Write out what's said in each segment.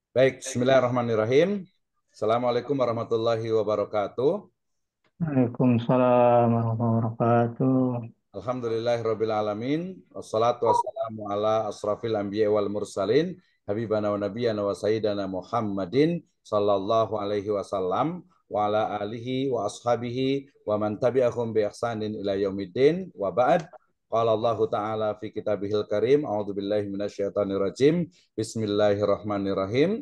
Baik, bismillahirrahmanirrahim. Assalamualaikum warahmatullahi wabarakatuh. Waalaikumsalam warahmatullahi wabarakatuh. Alhamdulillahirabbil alamin. Wassalatu wassalamu ala asrafil anbiya wal mursalin, habibana wa nabiyyana wa sayyidana Muhammadin sallallahu alaihi wasallam wa ala alihi wa ashabihi wa man tabi'ahum bi ihsanin ila yaumiddin wa ba'd. Qala Allah Ta'ala fi kitabihil karim, a'udzu billahi minasyaitonir rajim. Bismillahirrahmanirrahim.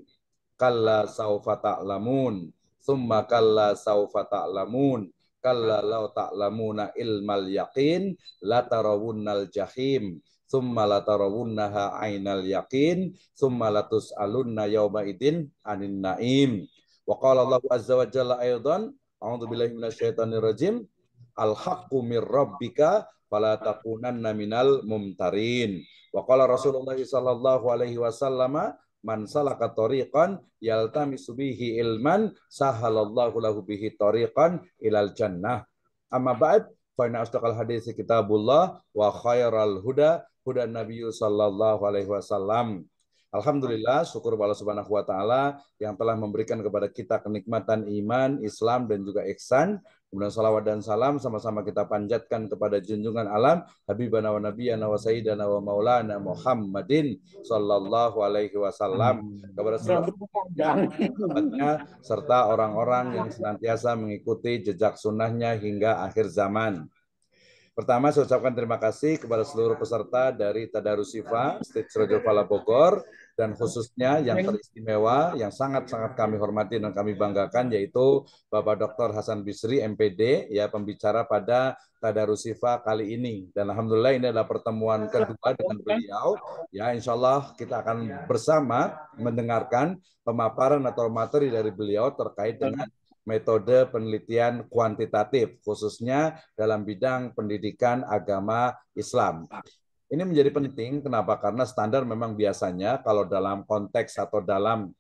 Kalla saufa ta'lamun, summa kalla saufa ta'lamun, kalla law ta'lamuna ilmal yaqin, latarawunnal jahim, summa latarawunnaha ainal yaqin, summa latus'alunna yawma idin anin naim. Wa qala Allah azza wa jalla aydan, a'udzu billahi minasyaitonir rajim, al haqqu mir rabbika fala takunanna minal mumtarin. Wa qala Rasulullah sallallahu alaihi wasallam, man salaka tariqan yaltamisu bihi ilman sahalallahu lahu bihi tariqan ilal jannah. Amma ba'd, fa inna asdaqal hadits kitabullah wa khairal huda huda nabiyyu sallallahu alaihi wasallam. Alhamdulillah, syukur Allah Subhanahu wa taala yang telah memberikan kepada kita kenikmatan iman, Islam dan juga ihsan. Kemudian salawat dan salam sama-sama kita panjatkan kepada junjungan alam Habibana wa Nabiyana wa Sayyidana wa Maulana Muhammadin sallallahu alaihi wasallam, kepada seluruh sahabatnya serta orang-orang yang senantiasa mengikuti jejak sunnahnya hingga akhir zaman. Pertama, saya ucapkan terima kasih kepada seluruh peserta dari Tadarus Sifa Stage Rojo Pala Bogor, dan khususnya yang teristimewa, yang sangat-sangat kami hormati dan kami banggakan, yaitu Bapak Dr. Hasan Bisri, MPD, ya, pembicara pada Tadarus Sifa kali ini. Dan Alhamdulillah ini adalah pertemuan kedua dengan beliau. Ya, insya Allah kita akan bersama mendengarkan pemaparan atau materi dari beliau terkait dengan metode penelitian kuantitatif, khususnya dalam bidang pendidikan agama Islam. Ini menjadi penting, kenapa? Karena standar memang biasanya kalau dalam konteks atau dalam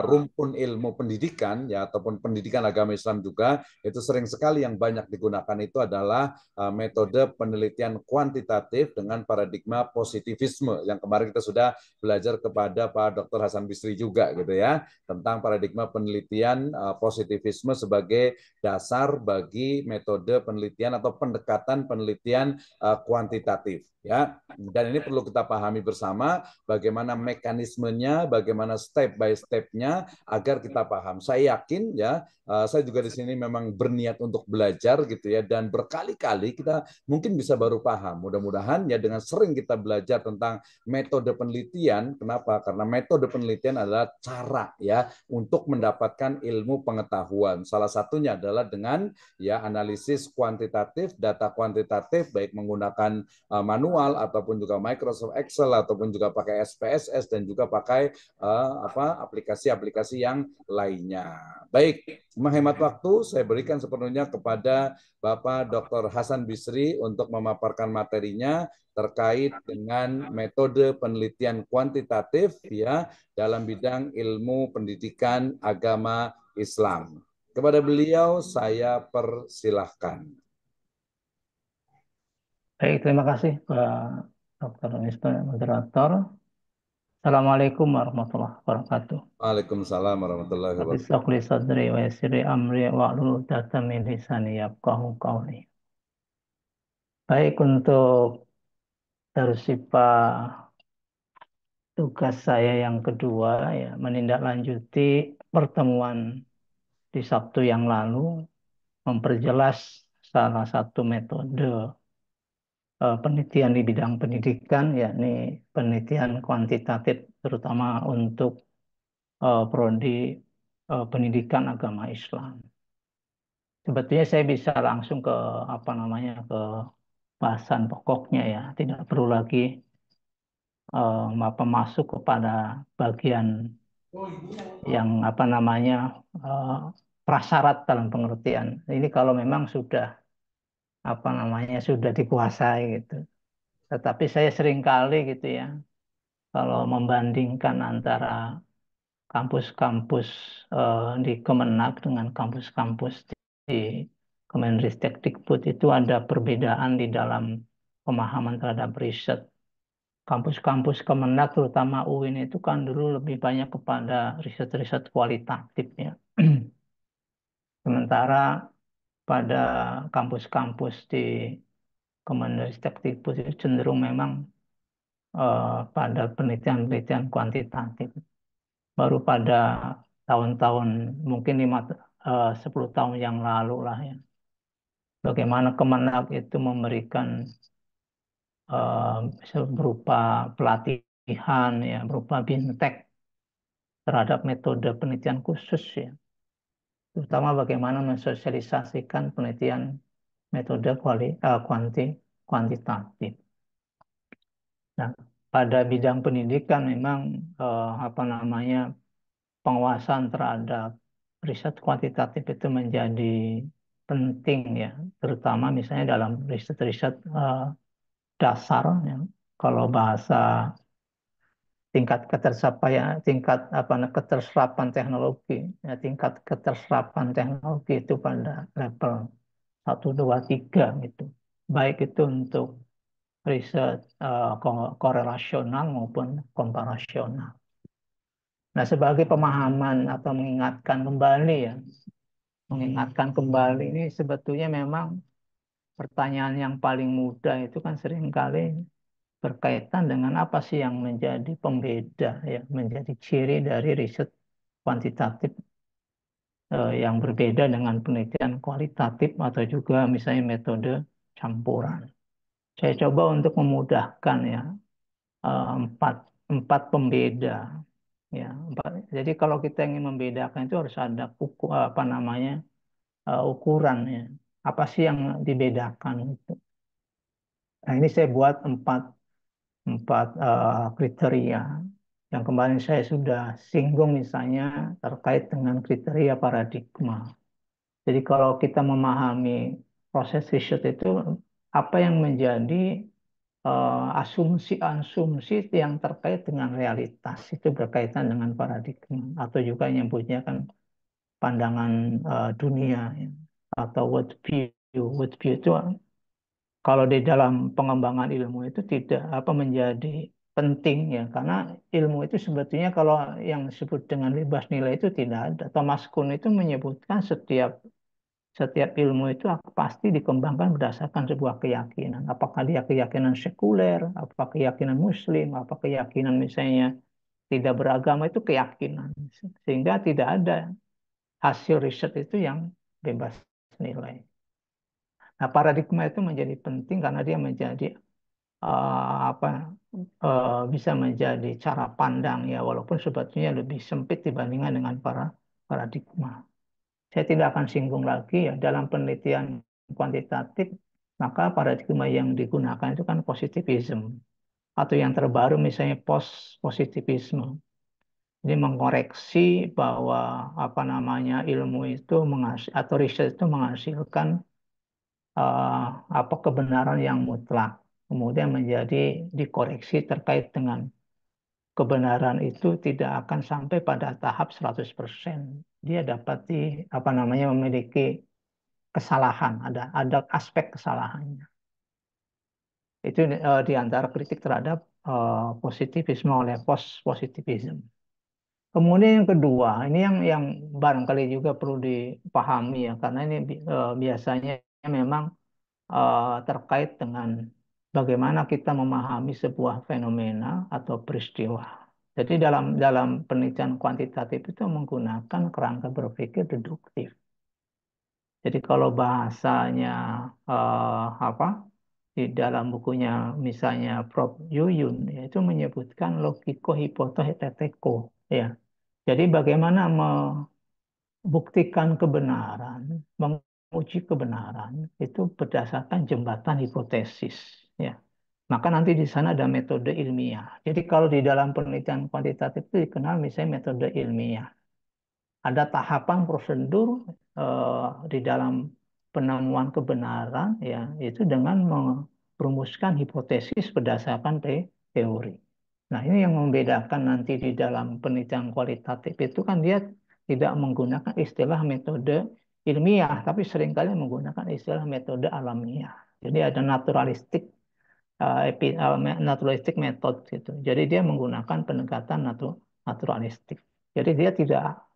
rumpun ilmu pendidikan, ya, ataupun pendidikan agama Islam juga, itu sering sekali yang banyak digunakan itu adalah metode penelitian kuantitatif dengan paradigma positivisme yang kemarin kita sudah belajar kepada Pak Dr. Hasan Bisri juga, gitu ya, tentang paradigma penelitian positivisme sebagai dasar bagi metode penelitian atau pendekatan penelitian kuantitatif, ya. Dan ini perlu kita pahami bersama bagaimana mekanismenya, bagaimana step by step-nya agar kita paham. Saya yakin, ya, saya juga di sini memang berniat untuk belajar gitu ya, dan berkali-kali kita mungkin bisa baru paham. Mudah-mudahan ya dengan sering kita belajar tentang metode penelitian. Kenapa? Karena metode penelitian adalah cara, ya, untuk mendapatkan ilmu pengetahuan. Salah satunya adalah dengan, ya, analisis kuantitatif, data kuantitatif, baik menggunakan manual ataupun juga Microsoft Excel ataupun juga pakai SPSS dan juga pakai aplikasi-aplikasi yang lainnya. Baik, menghemat waktu saya berikan sepenuhnya kepada Bapak Dr. Hasan Bisri untuk memaparkan materinya terkait dengan metode penelitian kuantitatif, ya, dalam bidang ilmu pendidikan agama Islam. Kepada beliau saya persilahkan. Baik, terima kasih Pak Dr. Wisnu, moderator. Assalamualaikum warahmatullahi wabarakatuh. Waalaikumsalam warahmatullahi Rabbi wabarakatuh. shrah li sadri wa yassir li amri wahlul 'uqdatam min lisani yafqahu qawli. Baik, untuk Darussipa tugas saya yang kedua, ya, menindaklanjuti pertemuan di Sabtu yang lalu, memperjelas salah satu metode penelitian di bidang pendidikan, yakni penelitian kuantitatif, terutama untuk prodi pendidikan agama Islam. Sebetulnya saya bisa langsung ke apa namanya, ke bahasan pokoknya, ya, tidak perlu lagi masuk kepada bagian yang apa namanya eh, prasyarat dalam pengertian. Ini kalau memang sudah apa namanya sudah dikuasai gitu. Tetapi saya seringkali gitu, ya, kalau membandingkan antara kampus-kampus di Kemenak dengan kampus-kampus di Kemenristek Dikbud, itu ada perbedaan di dalam pemahaman terhadap riset. kampus-kampus Kemenag, terutama UIN itu kan dulu lebih banyak kepada riset-riset kualitatif ya. Sementara pada kampus-kampus di Kemenristek itu cenderung memang pada penelitian-penelitian kuantitatif. Baru pada tahun-tahun mungkin 10 tahun yang lalu lah ya. Bagaimana Kemenag itu memberikan berupa pelatihan ya, berupa bintek terhadap metode penelitian khusus ya. Terutama bagaimana mensosialisasikan penelitian metode kuantitatif. Nah, pada bidang pendidikan memang apa namanya penguasaan terhadap riset kuantitatif itu menjadi penting ya, terutama misalnya dalam riset-riset dasar ya. Kalau bahasa tingkat ketersapaian, tingkat keterserapan teknologi, ya, tingkat keterserapan teknologi itu pada level 1, 2, 3 gitu. Baik itu untuk riset korelasional maupun komparasional. Nah, sebagai pemahaman atau mengingatkan kembali ini sebetulnya memang pertanyaan yang paling mudah itu kan seringkali berkaitan dengan apa sih yang menjadi pembeda ya, menjadi ciri dari riset kuantitatif yang berbeda dengan penelitian kualitatif atau juga misalnya metode campuran. Saya coba untuk memudahkan ya empat empat pembeda ya. Jadi kalau kita ingin membedakan itu harus ada ukuran ya. Apa sih yang dibedakan itu? Nah ini saya buat empat kriteria yang kemarin saya sudah singgung misalnya terkait dengan kriteria paradigma. Jadi kalau kita memahami proses riset itu apa yang menjadi asumsi-asumsi yang terkait dengan realitas itu berkaitan dengan paradigma atau juga nyebutnya kan pandangan dunia ya, atau world view. World view itu kalau di dalam pengembangan ilmu itu tidak menjadi penting ya karena ilmu itu sebetulnya kalau yang disebut dengan bebas nilai itu tidak ada. Thomas Kuhn itu menyebutkan setiap ilmu itu pasti dikembangkan berdasarkan sebuah keyakinan. Apakah dia keyakinan sekuler, apa keyakinan Muslim, apa keyakinan misalnya tidak beragama itu keyakinan. Sehingga tidak ada hasil riset itu yang bebas nilai. Nah, paradigma itu menjadi penting karena dia menjadi eh, apa bisa menjadi cara pandang ya walaupun sebetulnya lebih sempit dibandingkan dengan para paradigma. Saya tidak akan singgung lagi ya dalam penelitian kuantitatif maka paradigma yang digunakan itu kan positivism atau yang terbaru misalnya post positivisme. Ini mengoreksi bahwa ilmu itu atau riset itu menghasilkan eh, kebenaran yang mutlak. Kemudian menjadi dikoreksi terkait dengan kebenaran itu tidak akan sampai pada tahap 100%. Dia dapat memiliki kesalahan, ada aspek kesalahannya. Itu di antara kritik terhadap positivisme oleh post-positivism. Kemudian yang kedua, ini yang barangkali juga perlu dipahami ya, karena ini biasanya memang terkait dengan bagaimana kita memahami sebuah fenomena atau peristiwa. Jadi dalam dalam penelitian kuantitatif itu menggunakan kerangka berpikir deduktif. Jadi kalau bahasanya apa di dalam bukunya misalnya Prof. Yuyun ya, itu menyebutkan logiko hipotetiko ya. Jadi bagaimana membuktikan kebenaran, menguji kebenaran itu berdasarkan jembatan hipotesis ya. Maka nanti di sana ada metode ilmiah. Jadi kalau di dalam penelitian kuantitatif itu dikenal misalnya metode ilmiah. Ada tahapan prosedur di dalam penemuan kebenaran ya itu dengan merumuskan hipotesis berdasarkan teori. Nah, ini yang membedakan nanti di dalam penelitian kualitatif itu kan dia tidak menggunakan istilah metode ilmiah, tapi seringkali menggunakan istilah metode alamiah. Jadi ada naturalistik naturalistic method gitu. Jadi dia menggunakan pendekatan naturalistik. Jadi dia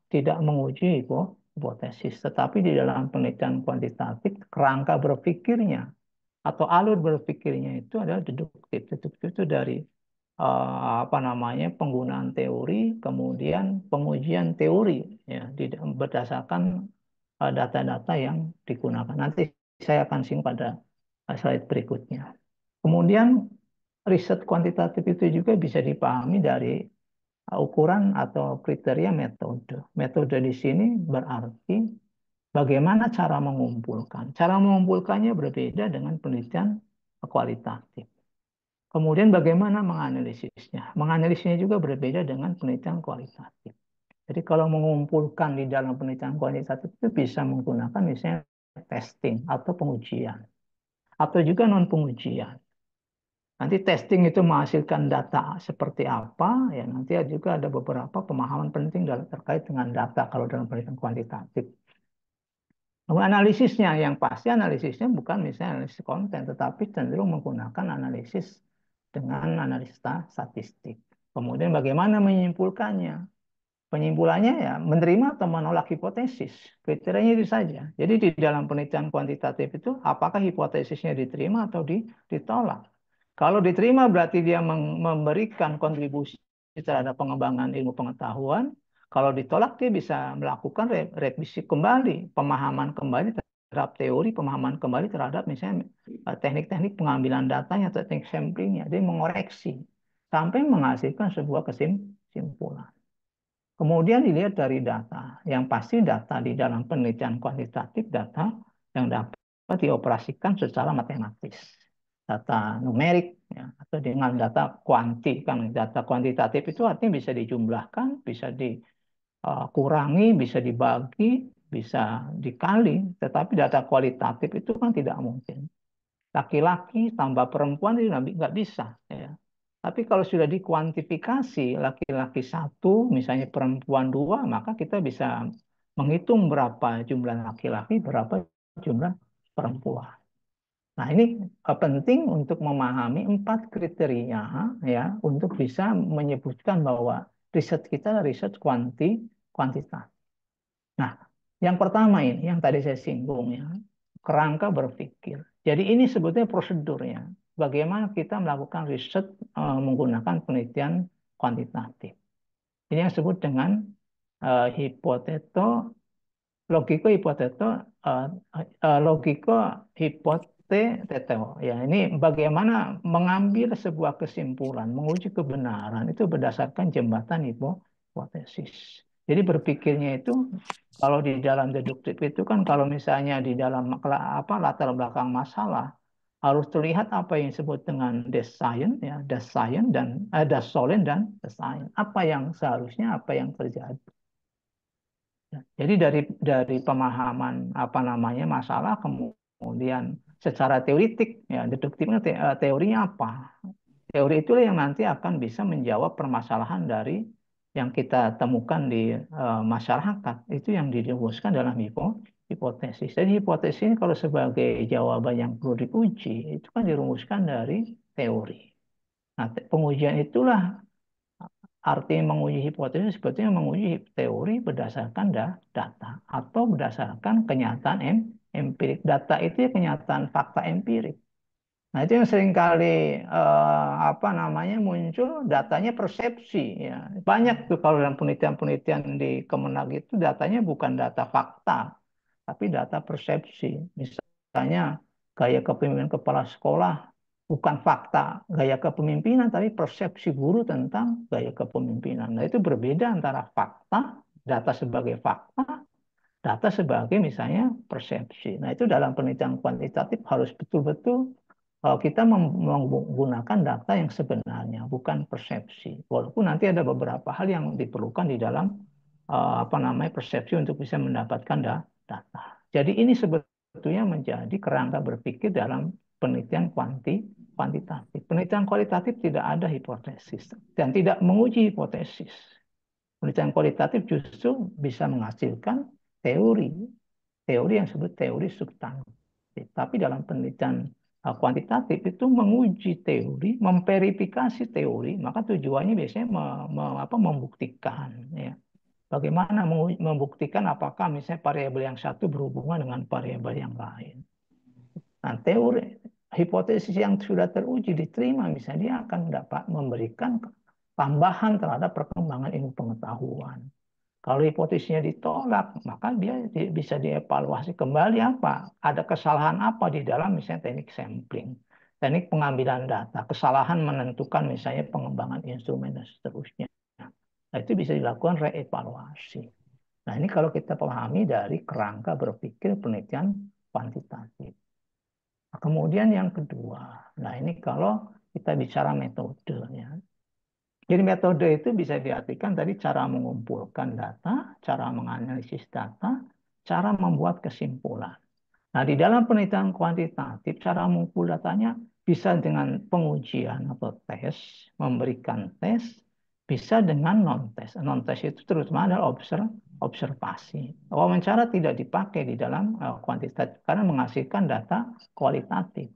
tidak menguji hipotesis, tetapi di dalam penelitian kuantitatif kerangka berpikirnya atau alur berpikirnya itu adalah deduktif. Deduktif itu dari apa namanya penggunaan teori, kemudian pengujian teori ya berdasarkan data-data yang digunakan. Nanti saya akan singgung pada slide berikutnya. Kemudian riset kuantitatif itu juga bisa dipahami dari ukuran atau kriteria metode. Metode di sini berarti bagaimana cara mengumpulkan. Cara mengumpulkannya berbeda dengan penelitian kualitatif. Kemudian bagaimana menganalisisnya. Menganalisisnya juga berbeda dengan penelitian kualitatif. Jadi kalau mengumpulkan di dalam penelitian kualitatif itu bisa menggunakan misalnya testing atau pengujian. Atau juga non-pengujian. Nanti testing itu menghasilkan data seperti apa, ya nanti juga ada beberapa pemahaman penting terkait dengan data kalau dalam penelitian kuantitatif. Analisisnya yang pasti analisisnya bukan misalnya analisis konten, tetapi cenderung menggunakan analisis dengan analisis statistik. Kemudian bagaimana menyimpulkannya? Penyimpulannya ya menerima atau menolak hipotesis. Kriterianya itu saja. Jadi di dalam penelitian kuantitatif itu apakah hipotesisnya diterima atau ditolak. Kalau diterima berarti dia memberikan kontribusi terhadap pengembangan ilmu pengetahuan. Kalau ditolak dia bisa melakukan revisi kembali, pemahaman kembali terhadap teori, pemahaman kembali terhadap misalnya teknik-teknik pengambilan datanya atau teknik samplingnya. Dia mengoreksi sampai menghasilkan sebuah kesimpulan. Kemudian dilihat dari data. Yang pasti data di dalam penelitian kuantitatif, data yang dapat dioperasikan secara matematis. Data numerik, ya, atau dengan data kuanti. Kan data kuantitatif itu artinya bisa dijumlahkan, bisa dikurangi, bisa dibagi, bisa dikali. Tetapi data kualitatif itu kan tidak mungkin. Laki-laki tambah perempuan itu nggak bisa. Ya. Tapi kalau sudah dikuantifikasi laki-laki satu, misalnya perempuan dua, maka kita bisa menghitung berapa jumlah laki-laki, berapa jumlah perempuan. Nah ini penting untuk memahami 4 kriteria ya untuk bisa menyebutkan bahwa riset kita adalah riset kuantitatif. Nah yang pertama ini yang tadi saya singgung ya kerangka berpikir. Jadi ini sebetulnya prosedurnya. Bagaimana kita melakukan riset menggunakan penelitian kuantitatif. Ini yang disebut dengan hipoteto, logiko hipoteto, logiko hipoteto. Ya, ini bagaimana mengambil sebuah kesimpulan, menguji kebenaran itu berdasarkan jembatan hipotesis. Jadi berpikirnya itu kalau di dalam deduktif itu kan kalau misalnya di dalam latar belakang masalah harus terlihat apa yang disebut dengan the science ya, the solent dan the science. Apa yang seharusnya, apa yang terjadi. Ya, jadi dari pemahaman apa namanya masalah kemudian secara teoritik ya deduktifnya teorinya apa? Teori itulah yang nanti akan bisa menjawab permasalahan dari yang kita temukan di masyarakat. Itu yang dirumuskan dalam hipotesis. Jadi hipotesis ini kalau sebagai jawaban yang perlu diuji, itu kan dirumuskan dari teori. Nah, pengujian itulah arti menguji hipotesis sebetulnya menguji teori berdasarkan data atau berdasarkan kenyataan empirik. Data itu ya kenyataan fakta empirik. Nah, itu yang seringkali apa namanya muncul datanya persepsi ya. Banyak tuh kalau dalam penelitian-penelitian di Kemenag itu datanya bukan data fakta, tapi data persepsi. Misalnya gaya kepemimpinan kepala sekolah bukan fakta gaya kepemimpinan, tapi persepsi guru tentang gaya kepemimpinan. Nah, itu berbeda antara fakta, data sebagai fakta, data sebagai misalnya persepsi. Nah, itu dalam penelitian kuantitatif harus betul-betul kita menggunakan data yang sebenarnya, bukan persepsi. Walaupun nanti ada beberapa hal yang diperlukan di dalam apa namanya persepsi untuk bisa mendapatkan data. Jadi ini sebetulnya menjadi kerangka berpikir dalam penelitian kuantitatif. Penelitian kualitatif tidak ada hipotesis dan tidak menguji hipotesis. Penelitian kualitatif justru bisa menghasilkan teori, teori yang disebut teori substantif. Tapi dalam penelitian kuantitatif itu menguji teori, memverifikasi teori, maka tujuannya biasanya membuktikan, ya. Bagaimana membuktikan apakah misalnya variabel yang satu berhubungan dengan variabel yang lain. Nah, teori hipotesis yang sudah teruji diterima, misalnya dia akan dapat memberikan tambahan terhadap perkembangan ilmu pengetahuan. Kalau hipotesisnya ditolak, maka dia bisa dievaluasi kembali apa, ada kesalahan apa di dalam misalnya teknik sampling, teknik pengambilan data, kesalahan menentukan misalnya pengembangan instrumen dan seterusnya. Nah, itu bisa dilakukan reevaluasi. Nah, ini kalau kita pahami dari kerangka berpikir penelitian kuantitatif. Nah, kemudian yang kedua, nah ini kalau kita bicara metode, ya. Jadi metode itu bisa diartikan tadi cara mengumpulkan data, cara menganalisis data, cara membuat kesimpulan. Nah, di dalam penelitian kuantitatif, cara mengumpul datanya bisa dengan pengujian atau tes, memberikan tes, bisa dengan non-tes. Non-tes itu terutama adalah observasi. Wawancara tidak dipakai di dalam kuantitatif karena menghasilkan data kualitatif.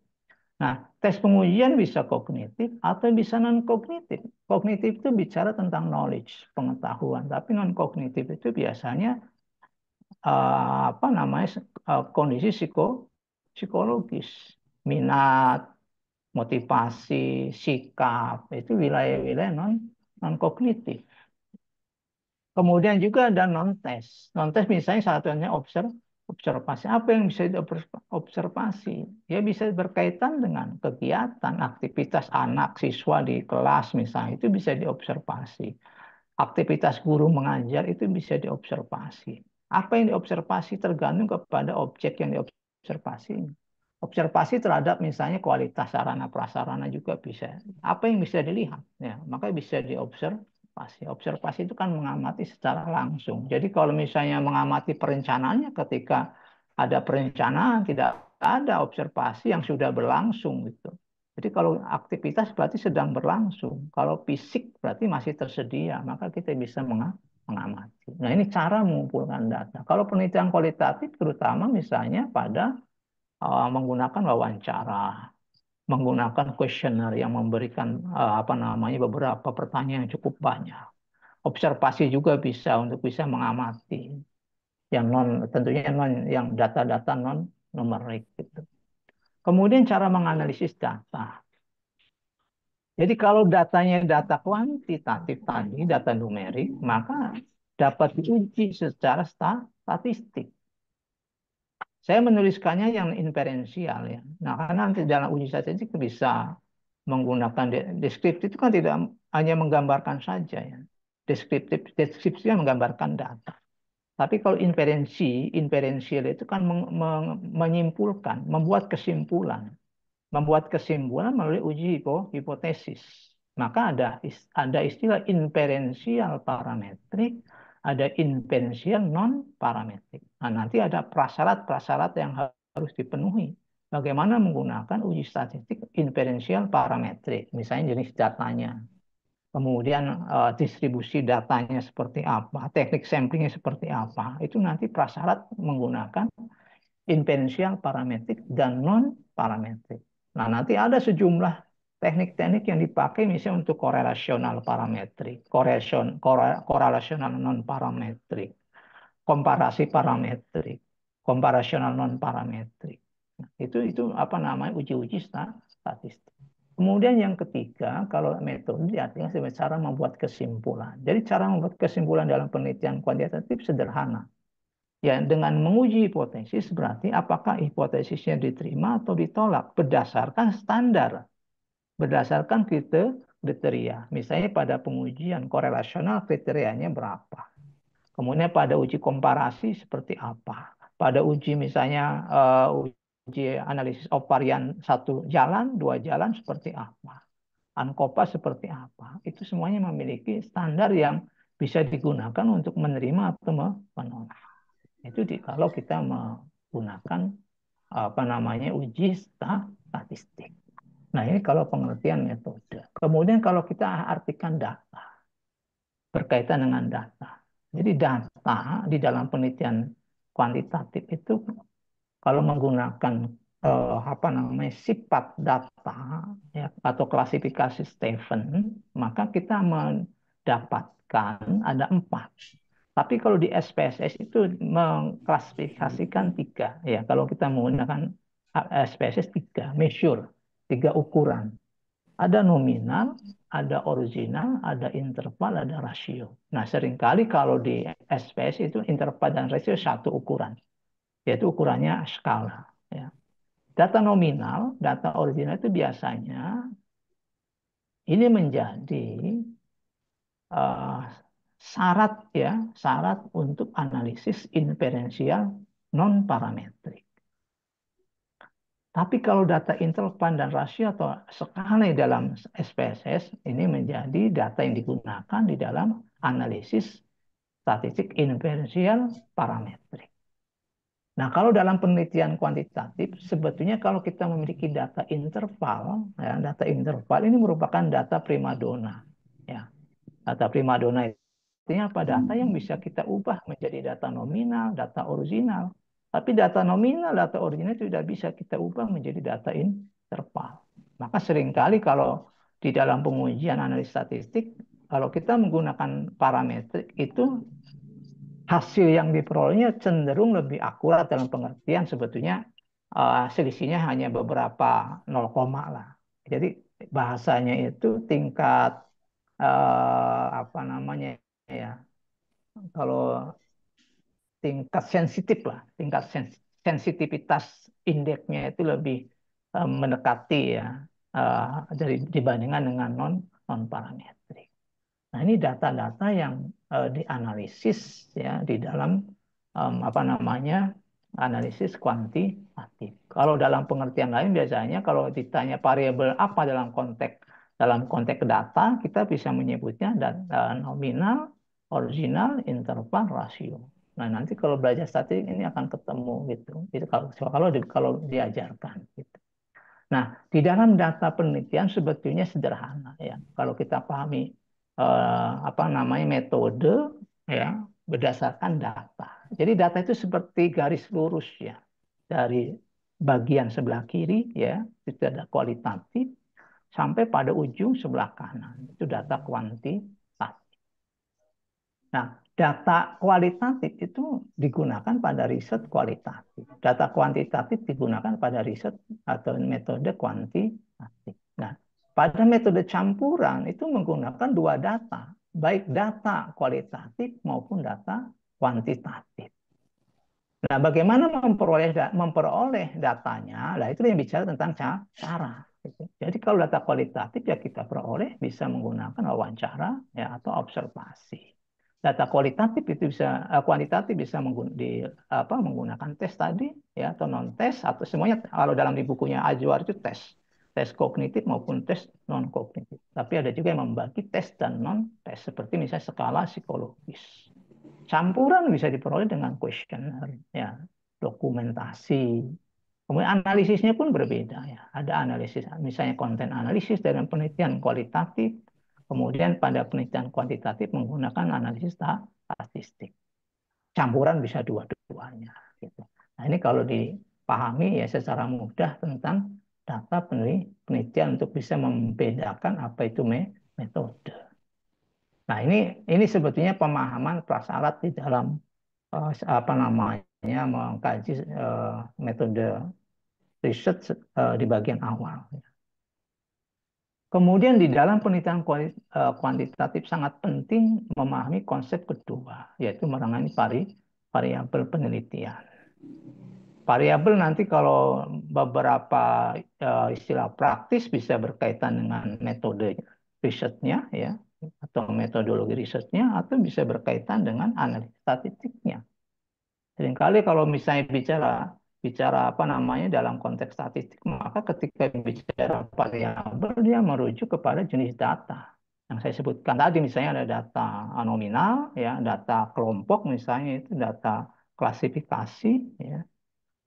Nah, tes pengujian bisa kognitif atau bisa non-kognitif. Kognitif itu bicara tentang knowledge, pengetahuan. Tapi non-kognitif itu biasanya apa namanya kondisi psikologis, minat, motivasi, sikap itu wilayah-wilayah non kognitif. Kemudian juga ada non-tes. Non-tes misalnya satunya observasi. Apa yang bisa diobservasi? Ya bisa berkaitan dengan kegiatan, aktivitas anak, siswa di kelas misalnya. Itu bisa diobservasi. Aktivitas guru mengajar itu bisa diobservasi. Apa yang diobservasi tergantung kepada objek yang diobservasi. Observasi terhadap misalnya kualitas sarana prasarana juga bisa. Apa yang bisa dilihat? Ya, maka bisa diobservasi. Observasi itu kan mengamati secara langsung. Jadi kalau misalnya mengamati perencanaannya ketika ada perencanaan tidak ada observasi yang sudah berlangsung gitu. Jadi kalau aktivitas berarti sedang berlangsung. Kalau fisik berarti masih tersedia, maka kita bisa mengamati. Nah, ini cara mengumpulkan data. Kalau penelitian kualitatif terutama misalnya pada menggunakan wawancara, menggunakan kuesioner yang memberikan apa namanya beberapa pertanyaan yang cukup banyak. Observasi juga bisa untuk bisa mengamati yang tentunya non yang data-data non numerik gitu. Kemudian cara menganalisis data. Jadi kalau datanya data kuantitatif tadi, data numerik, maka dapat diuji secara statistik. Saya menuliskannya yang inferensial ya. Nah, karena nanti dalam uji statistik bisa menggunakan deskriptif itu kan tidak hanya menggambarkan saja ya. Deskripsi yang menggambarkan data. Tapi kalau inferensial itu kan menyimpulkan, membuat kesimpulan. Membuat kesimpulan melalui uji hipotesis. Maka ada istilah inferensial parametrik, ada inferensial non parametrik. Nah, nanti ada prasyarat-prasyarat yang harus dipenuhi. Bagaimana menggunakan uji statistik inferensial parametrik, misalnya jenis datanya, kemudian distribusi datanya seperti apa, teknik samplingnya seperti apa, itu nanti prasyarat menggunakan inferensial parametrik dan non parametrik. Nah, nanti ada sejumlah teknik-teknik yang dipakai misalnya untuk korelasional parametrik, korelasional non parametrik, komparasi parametrik, komparasional non parametrik. Nah, itu apa namanya uji-uji statistik. Kemudian yang ketiga, kalau metode artinya sebagai cara membuat kesimpulan. Jadi cara membuat kesimpulan dalam penelitian kuantitatif sederhana. Ya, dengan menguji hipotesis berarti apakah hipotesisnya diterima atau ditolak berdasarkan standar, berdasarkan kriteria. Misalnya pada pengujian korelasional kriterianya berapa. Kemudian pada uji komparasi seperti apa. Pada uji misalnya uji analisis varian satu jalan, dua jalan seperti apa. Ankopa seperti apa. Itu semuanya memiliki standar yang bisa digunakan untuk menerima atau menolak. Itu kalau kita menggunakan apa namanya uji statistik. Nah, ini kalau pengertian metode. Kemudian kalau kita artikan data, berkaitan dengan data. Jadi data di dalam penelitian kuantitatif itu kalau menggunakan apa namanya sifat data ya, atau klasifikasi Stephen, maka kita mendapatkan ada 4. Tapi kalau di SPSS itu mengklasifikasikan 3 ya. Kalau kita menggunakan SPSS 3 measure, 3 ukuran. Ada nominal, ada original, ada interval, ada rasio. Nah, seringkali kalau di SPS itu interval dan rasio satu ukuran, yaitu ukurannya skala. Ya. Data nominal, data original itu biasanya ini menjadi uh, syarat ya, syarat untuk analisis inferensial non parametrik. Tapi kalau data interval dan rasio atau skala dalam SPSS ini menjadi data yang digunakan di dalam analisis statistik inferensial parametrik. Nah, kalau dalam penelitian kuantitatif, sebetulnya kalau kita memiliki data interval, ya, data interval ini merupakan data primadona. Ya, data primadona itu artinya apa? Data yang bisa kita ubah menjadi data nominal, data original. Tapi data nominal, data original tidak bisa kita ubah menjadi data interval. Maka seringkali kalau di dalam pengujian analisis statistik, kalau kita menggunakan parametrik itu hasil yang diperolehnya cenderung lebih akurat dalam pengertian sebetulnya selisihnya hanya beberapa 0, lah. Jadi bahasanya itu tingkat apa namanya ya kalau tingkat sensitif lah, tingkat sensitivitas indeksnya itu lebih mendekati ya dari dibandingkan dengan non parametrik. Nah, ini data-data yang dianalisis ya di dalam apa namanya analisis kuantitatif. Kalau dalam pengertian lain biasanya kalau ditanya variabel apa dalam konteks data, kita bisa menyebutnya data nominal, original, interval, rasio. Nah, nanti kalau belajar statistik ini akan ketemu gitu. Itu kalau diajarkan gitu. Nah, di dalam data penelitian sebetulnya sederhana ya. Kalau kita pahami apa namanya metode ya berdasarkan data. Jadi data itu seperti garis lurus ya. Dari bagian sebelah kiri ya, itu ada kualitatif sampai pada ujung sebelah kanan. Itu data kuantitatif. Nah, data kualitatif itu digunakan pada riset kualitatif. Data kuantitatif digunakan pada riset atau metode kuantitatif. Nah, pada metode campuran itu menggunakan 2 data, baik data kualitatif maupun data kuantitatif. Nah, bagaimana memperoleh datanya? Nah, itu yang bicara tentang cara. Gitu. Jadi kalau data kualitatif ya kita peroleh bisa menggunakan wawancara ya atau observasi. Data kualitatif itu bisa kuantitatif bisa menggunakan tes tadi ya atau non tes atau semuanya kalau dalam di bukunya Azuar itu tes kognitif maupun tes non kognitif. Tapi ada juga yang membagi tes dan non tes seperti misalnya skala psikologis. Campuran bisa diperoleh dengan kuesioner, ya, dokumentasi. Kemudian analisisnya pun berbeda ya. Ada analisis misalnya konten analisis dalam penelitian kualitatif, kemudian pada penelitian kuantitatif menggunakan analisis statistik. Campuran bisa dua-duanya gitu. Nah, ini kalau dipahami ya secara mudah tentang data penelitian untuk bisa membedakan apa itu metode. Nah, ini sebetulnya pemahaman prasyarat di dalam apa namanya mengkaji metode riset di bagian awal. Kemudian di dalam penelitian kuantitatif sangat penting memahami konsep kedua, yaitu menangani variabel penelitian. Variabel nanti kalau beberapa istilah praktis bisa berkaitan dengan metode risetnya ya atau metodologi risetnya atau bisa berkaitan dengan analisis statistiknya. Seringkali kalau misalnya bicara bicara apa namanya dalam konteks statistik, maka ketika bicara variabel dia merujuk kepada jenis data. Yang saya sebutkan tadi misalnya ada data nominal, ya, data kelompok misalnya itu data klasifikasi, ya,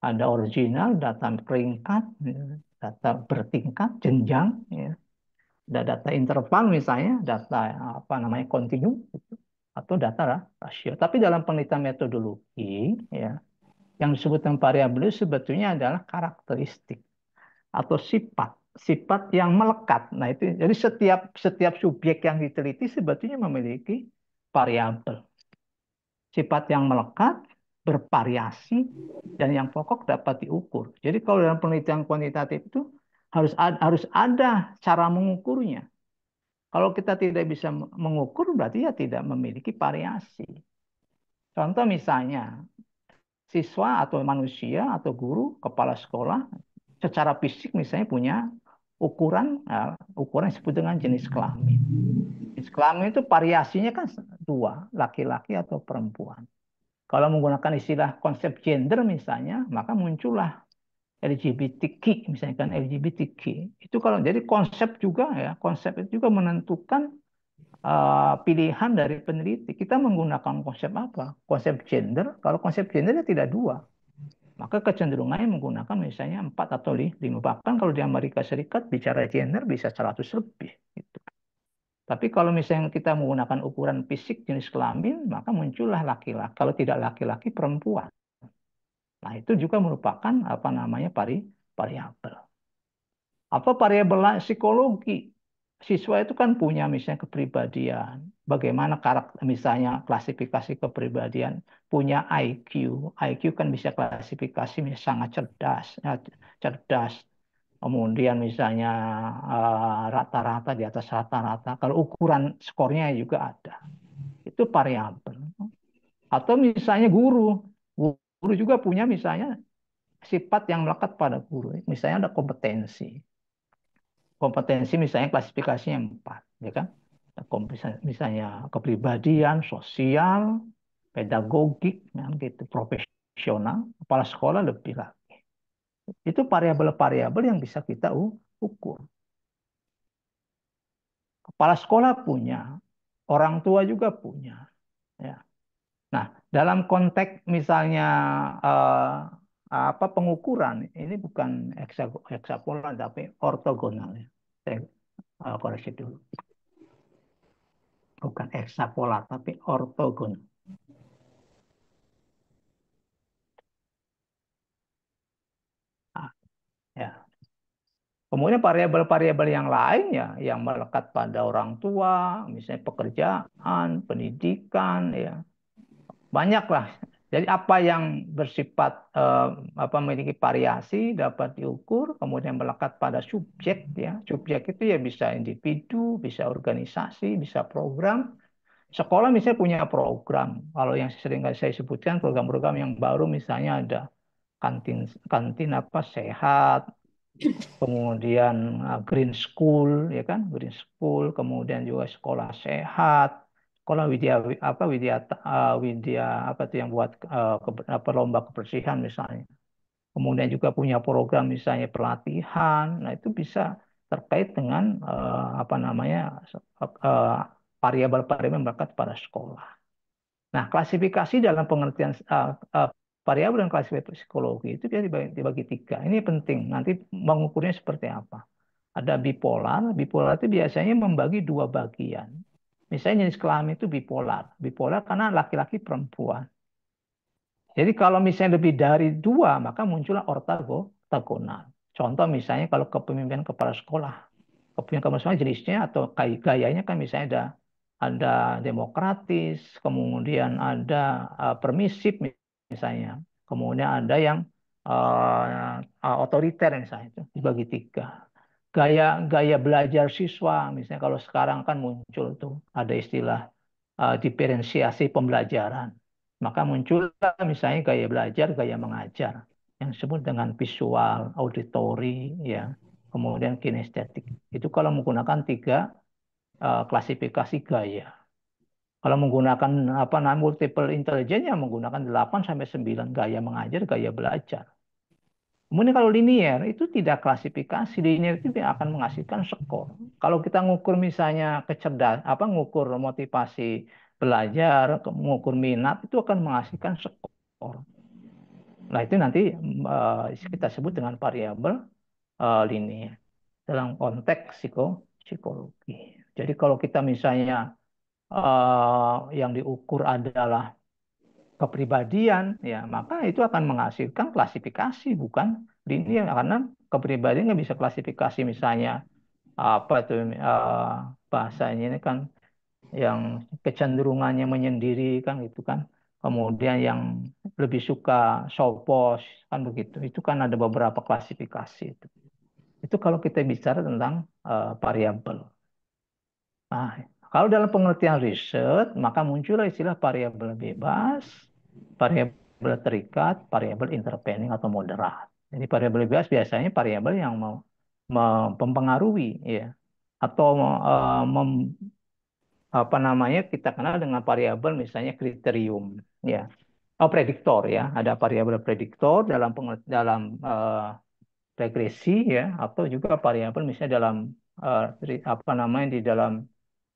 ada original, data peringkat, ya, data bertingkat, jenjang, ya. Ada data interval misalnya, data apa namanya kontinu, atau data rasio. Tapi dalam penelitian metodologi, ya, Yang disebutkan variabel sebetulnya adalah karakteristik atau sifat yang melekat. Nah, itu jadi setiap subjek yang diteliti sebetulnya memiliki variabel. Sifat yang melekat, bervariasi, dan yang pokok dapat diukur. Jadi kalau dalam penelitian kuantitatif itu harus ada cara mengukurnya. Kalau kita tidak bisa mengukur, berarti ya tidak memiliki variasi. Contoh misalnya, siswa atau manusia atau guru, kepala sekolah, secara fisik misalnya punya ukuran yang disebut dengan jenis kelamin. Jenis kelamin itu variasinya kan dua, laki-laki atau perempuan. Kalau menggunakan istilah konsep gender misalnya, maka muncullah LGBTQ, misalnya kan LGBTQ. Itu kalau jadi konsep juga ya, konsep itu juga menentukan pilihan dari peneliti. Kita menggunakan konsep apa? Konsep gender. Kalau konsep gendernya tidak dua, maka kecenderungannya menggunakan misalnya 4 atau 5. Bahkan kalau di Amerika Serikat bicara gender bisa 100 lebih. Gitu. Tapi kalau misalnya kita menggunakan ukuran fisik jenis kelamin, maka muncullah laki-laki. Kalau tidak laki-laki, perempuan. Nah, itu juga merupakan apa namanya variabel. Apa variabel psikologi? Siswa itu kan punya misalnya kepribadian, bagaimana karakter misalnya klasifikasi kepribadian, punya IQ. IQ kan bisa klasifikasi misalnya sangat cerdas, cerdas. Kemudian misalnya rata-rata di atas rata-rata. Kalau ukuran skornya juga ada. Itu variabel. Atau misalnya guru. Guru juga punya misalnya sifat yang melekat pada guru. Misalnya ada kompetensi. Kompetensi misalnya klasifikasinya 4, ya kan? Misalnya kepribadian, sosial, pedagogik, ya, gitu, profesional, kepala sekolah lebih lagi. Itu variabel-variabel yang bisa kita ukur. Kepala sekolah punya, orang tua juga punya. Ya. Nah, dalam konteks misalnya eh, apa pengukuran, ini bukan heksagonal tapi ortogonal. Ya. Saya koreksi dulu. Bukan heksapola tapi ortogonal. Nah, ya. Kemudian variabel-variabel yang lain ya, yang melekat pada orang tua, misalnya pekerjaan, pendidikan, ya banyaklah. Jadi apa yang bersifat apa memiliki variasi dapat diukur, kemudian melekat pada subjek ya. Subjek itu ya bisa individu, bisa organisasi, bisa program. Sekolah misalnya punya program. Kalau yang sering saya sebutkan program-program yang baru misalnya ada kantin kantin apa sehat, kemudian Green School ya kan, Green School, kemudian juga sekolah sehat, sekolah widya apa widya widya apa tuh yang buat apa lomba kebersihan misalnya. Kemudian juga punya program misalnya pelatihan. Nah, itu bisa terkait dengan apa namanya eh, variabel-variabel yang melekat pada sekolah. Nah, klasifikasi dalam pengertian variabel dan klasifikasi psikologi itu dia dibagi 3. Ini penting. Nanti mengukurnya seperti apa? Ada bipolar. Bipolar itu biasanya membagi 2 bagian. Misalnya jenis kelamin itu bipolar. Bipolar karena laki-laki perempuan. Jadi kalau misalnya lebih dari 2, maka muncullah ortogonal. Contoh misalnya kalau kepemimpinan kepala sekolah. Kepemimpinan kepala sekolah jenisnya atau gayanya kan misalnya ada demokratis, kemudian ada permisif misalnya, kemudian ada yang otoriter misalnya itu dibagi 3. Gaya belajar siswa misalnya kalau sekarang kan muncul tuh ada istilah diferensiasi pembelajaran. Maka muncullah misalnya gaya belajar, gaya mengajar yang disebut dengan visual, auditori, ya, kemudian kinestetik. Itu kalau menggunakan 3 klasifikasi gaya. Kalau menggunakan apa namanya multiple intelligence ya menggunakan 8 sampai 9 gaya mengajar, gaya belajar. Kemudian kalau linier itu tidak klasifikasi, linier itu akan menghasilkan skor. Kalau kita ngukur misalnya kecerdasan, apa ngukur motivasi belajar, mengukur minat itu akan menghasilkan skor. Nah, itu nanti kita sebut dengan variabel linier dalam konteks psikologi. Jadi kalau kita misalnya yang diukur adalah kepribadian, ya maka itu akan menghasilkan klasifikasi, bukan linear, karena kepribadian nggak bisa klasifikasi misalnya apa itu bahasanya ini kan yang kecenderungannya menyendiri kan gitu kan, kemudian yang lebih suka show pose kan begitu, itu kan ada beberapa klasifikasi itu kalau kita bicara tentang variabel. Nah, kalau dalam pengertian riset, maka muncullah istilah variabel bebas, variabel terikat, variabel interpending atau moderat. Jadi variabel bebas biasanya variabel yang mempengaruhi, ya, atau apa namanya kita kenal dengan variabel misalnya kriterium, ya, oh prediktor, ya, ada variabel prediktor dalam regresi, ya, atau juga variabel misalnya dalam apa namanya di dalam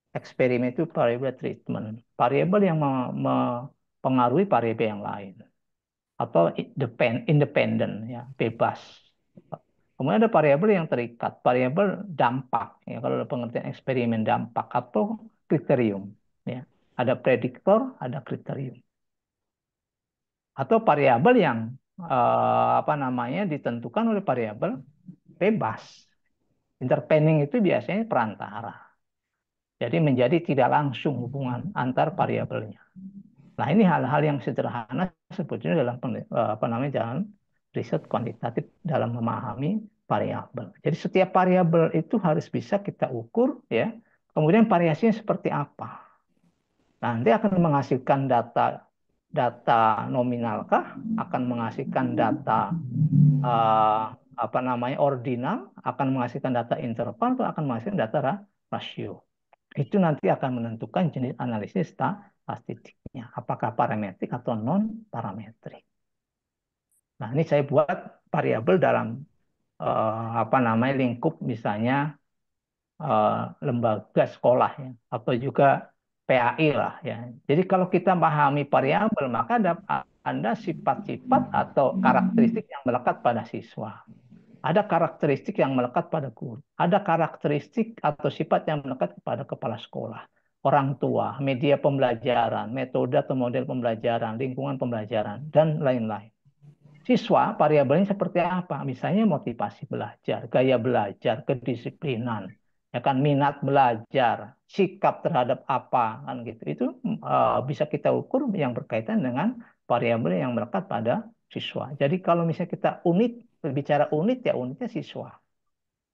eksperimen itu variabel treatment, variabel yang mempengaruhi variabel yang lain atau independen, ya, bebas. Kemudian ada variabel yang terikat, variabel dampak, ya, kalau ada pengertian eksperimen dampak atau kriterium, ya. Ada prediktor, ada kriterium. Atau variabel yang apa namanya ditentukan oleh variabel bebas. Interpending itu biasanya perantara. Jadi menjadi tidak langsung hubungan antar variabelnya. Nah, ini hal-hal yang sederhana sebetulnya dalam apa namanya dalam riset kuantitatif dalam memahami variabel. Jadi setiap variabel itu harus bisa kita ukur, ya. Kemudian variasinya seperti apa. Nanti akan menghasilkan data data nominalkah, akan menghasilkan data eh, apa namanya ordinal, akan menghasilkan data interval, atau akan menghasilkan data rasio. Itu nanti akan menentukan jenis analisis statistiknya, apakah parametrik atau non parametrik. Nah, ini saya buat variabel dalam apa namanya lingkup misalnya eh, lembaga sekolah, ya, atau juga PAI lah, ya. Jadi kalau kita pahami variabel maka ada sifat-sifat atau karakteristik yang melekat pada siswa. Ada karakteristik yang melekat pada guru. Ada karakteristik atau sifat yang melekat kepada kepala sekolah, orang tua, media pembelajaran, metode atau model pembelajaran, lingkungan pembelajaran, dan lain-lain. Siswa variabelnya seperti apa? Misalnya motivasi belajar, gaya belajar, kedisiplinan, ya kan, minat belajar, sikap terhadap apa kan gitu. Itu bisa kita ukur yang berkaitan dengan variabel yang melekat pada siswa. Jadi kalau misalnya kita bicara unit, ya unitnya siswa.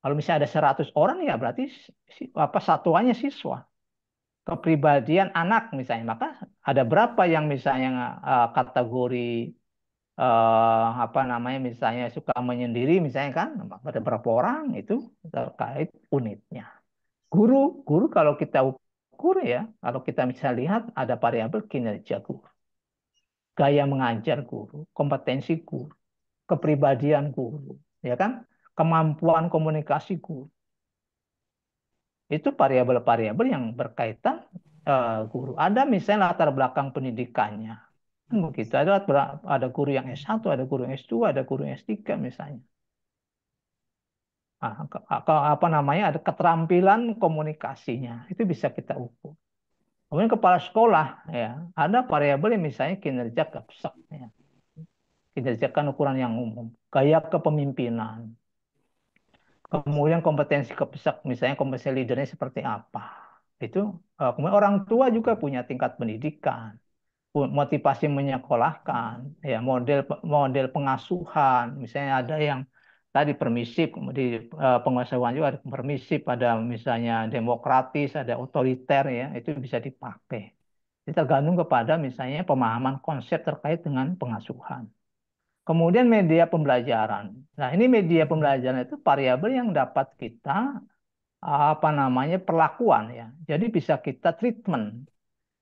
Kalau misalnya ada 100 orang, ya berarti apa satuannya siswa. Kepribadian anak misalnya, maka ada berapa yang misalnya kategori apa namanya misalnya suka menyendiri misalnya kan, ada berapa orang, itu terkait unitnya. Guru, guru kalau kita ukur, ya, kalau kita bisa lihat ada variabel kinerja guru, gaya mengajar guru, kompetensi guru, kepribadian guru, ya kan, kemampuan komunikasi guru. Itu variabel-variabel yang berkaitan guru. Ada misalnya latar belakang pendidikannya. Kan begitu. Ada guru yang S1, ada guru yang S2, ada guru yang S3 misalnya. Nah, apa namanya? Ada keterampilan komunikasinya. Itu bisa kita ukur. Kemudian kepala sekolah, ya, ada variabel yang misalnya kinerja kepsek, ya. Kinerja kan ukuran yang umum. Gaya kepemimpinan. Kemudian kompetensi kepsek, misalnya kompetensi leadernya seperti apa. Itu kemudian orang tua juga punya tingkat pendidikan, motivasi menyekolahkan, ya, model model pengasuhan, misalnya ada yang tadi permisif, di pengasuhan juga ada permisif, ada misalnya demokratis, ada otoriter, ya, itu bisa dipakai. Itu tergantung kepada misalnya pemahaman konsep terkait dengan pengasuhan. Kemudian media pembelajaran. Nah, ini media pembelajaran itu variabel yang dapat kita apa namanya perlakuan, ya. Jadi bisa kita treatment.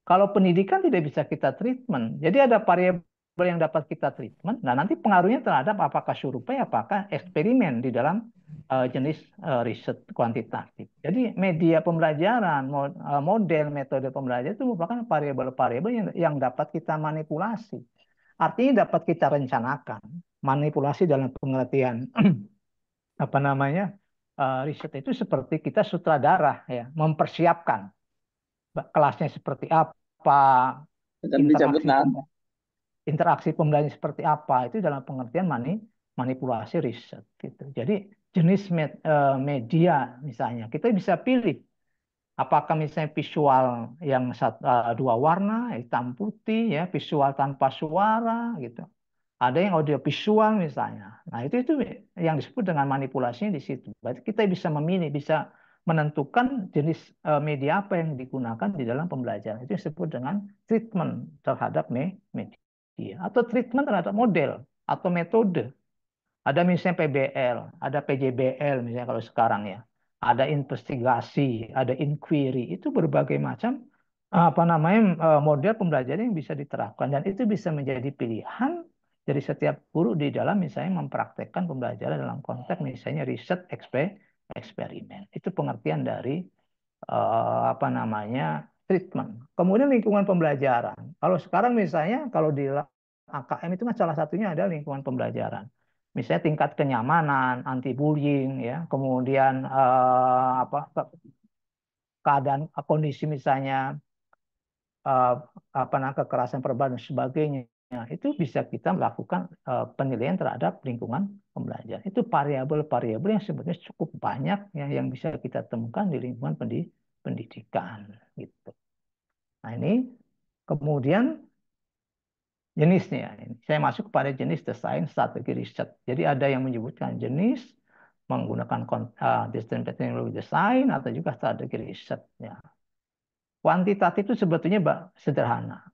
Kalau pendidikan tidak bisa kita treatment. Jadi ada variabel yang dapat kita treatment. Nah, nanti pengaruhnya terhadap apakah survei, apakah eksperimen di dalam jenis riset kuantitatif. Jadi media pembelajaran, model, metode pembelajaran itu merupakan variabel-variabel yang dapat kita manipulasi. Artinya dapat kita rencanakan. Manipulasi dalam pengertian apa namanya riset itu seperti kita sutradara, ya, mempersiapkan kelasnya seperti apa, Dan dicabut interaksi nah. interaksi pembelajaran seperti apa itu dalam pengertian manipulasi riset gitu. Jadi jenis media misalnya kita bisa pilih apakah misalnya visual yang dua warna hitam putih ya, visual tanpa suara gitu. Ada yang audio visual misalnya. Nah, itu yang disebut dengan manipulasinya di situ. Berarti kita bisa memilih, bisa menentukan jenis media apa yang digunakan di dalam pembelajaran. Itu disebut dengan treatment terhadap media atau treatment terhadap model atau metode. Ada misalnya PBL, ada PJBL misalnya kalau sekarang ya. Ada investigasi, ada inquiry, itu berbagai macam apa namanya model pembelajaran yang bisa diterapkan dan itu bisa menjadi pilihan dari setiap guru di dalam misalnya mempraktekkan pembelajaran dalam konteks misalnya riset eksperimen. Itu pengertian dari apa namanya treatment. Kemudian lingkungan pembelajaran. Kalau sekarang misalnya kalau di AKM itu kan salah satunya ada lingkungan pembelajaran. Misalnya tingkat kenyamanan, anti bullying, ya, kemudian apa keadaan kondisi misalnya eh, apa namanya kekerasan verbal dan sebagainya. Itu bisa kita melakukan penilaian terhadap lingkungan pembelajaran. Itu variabel-variabel yang sebetulnya cukup banyak ya, yang bisa kita temukan di lingkungan pendidikan gitu. Nah, ini kemudian jenisnya. Saya masuk kepada jenis desain strategi riset. Jadi ada yang menyebutkan jenis menggunakan teknologi desain atau juga strategi riset. Ya. Kuantitatif itu sebetulnya sederhana.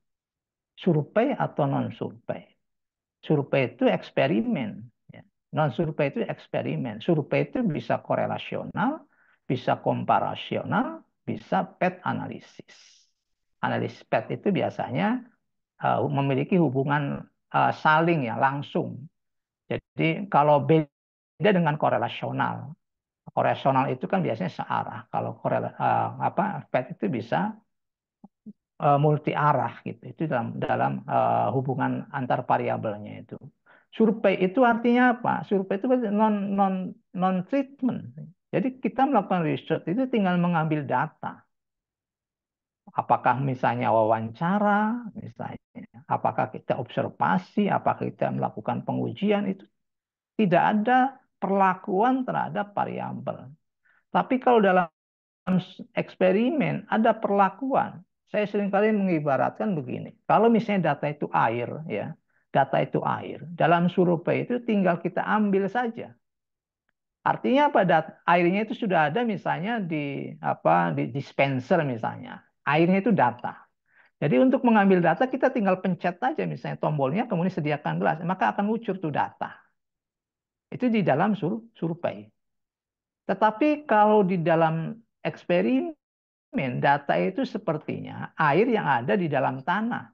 Survei atau non-survei. Survei itu eksperimen. Ya. Non-survei itu eksperimen. Survei itu bisa korelasional, bisa komparasional, bisa PET analisis. Analisis PET itu biasanya memiliki hubungan saling ya langsung. Jadi kalau beda dengan korelasional, korelasional itu kan biasanya searah. Kalau apa PET itu bisa multi arah gitu. Itu dalam hubungan antar variabelnya itu. Survei itu artinya apa? Survei itu non non non treatment. Jadi kita melakukan riset itu tinggal mengambil data. Apakah misalnya wawancara, misalnya, apakah kita observasi, apakah kita melakukan pengujian, itu tidak ada perlakuan terhadap variabel. Tapi kalau dalam eksperimen ada perlakuan. Saya seringkali mengibaratkan begini. Kalau misalnya data itu air, ya, data itu air. Dalam survei itu tinggal kita ambil saja. Artinya apa? Airnya itu sudah ada misalnya di apa di dispenser misalnya. Airnya itu data. Jadi untuk mengambil data kita tinggal pencet aja misalnya tombolnya kemudian sediakan gelas, maka akan muncul tuh data. Itu di dalam survei. Tetapi kalau di dalam eksperimen data itu sepertinya air yang ada di dalam tanah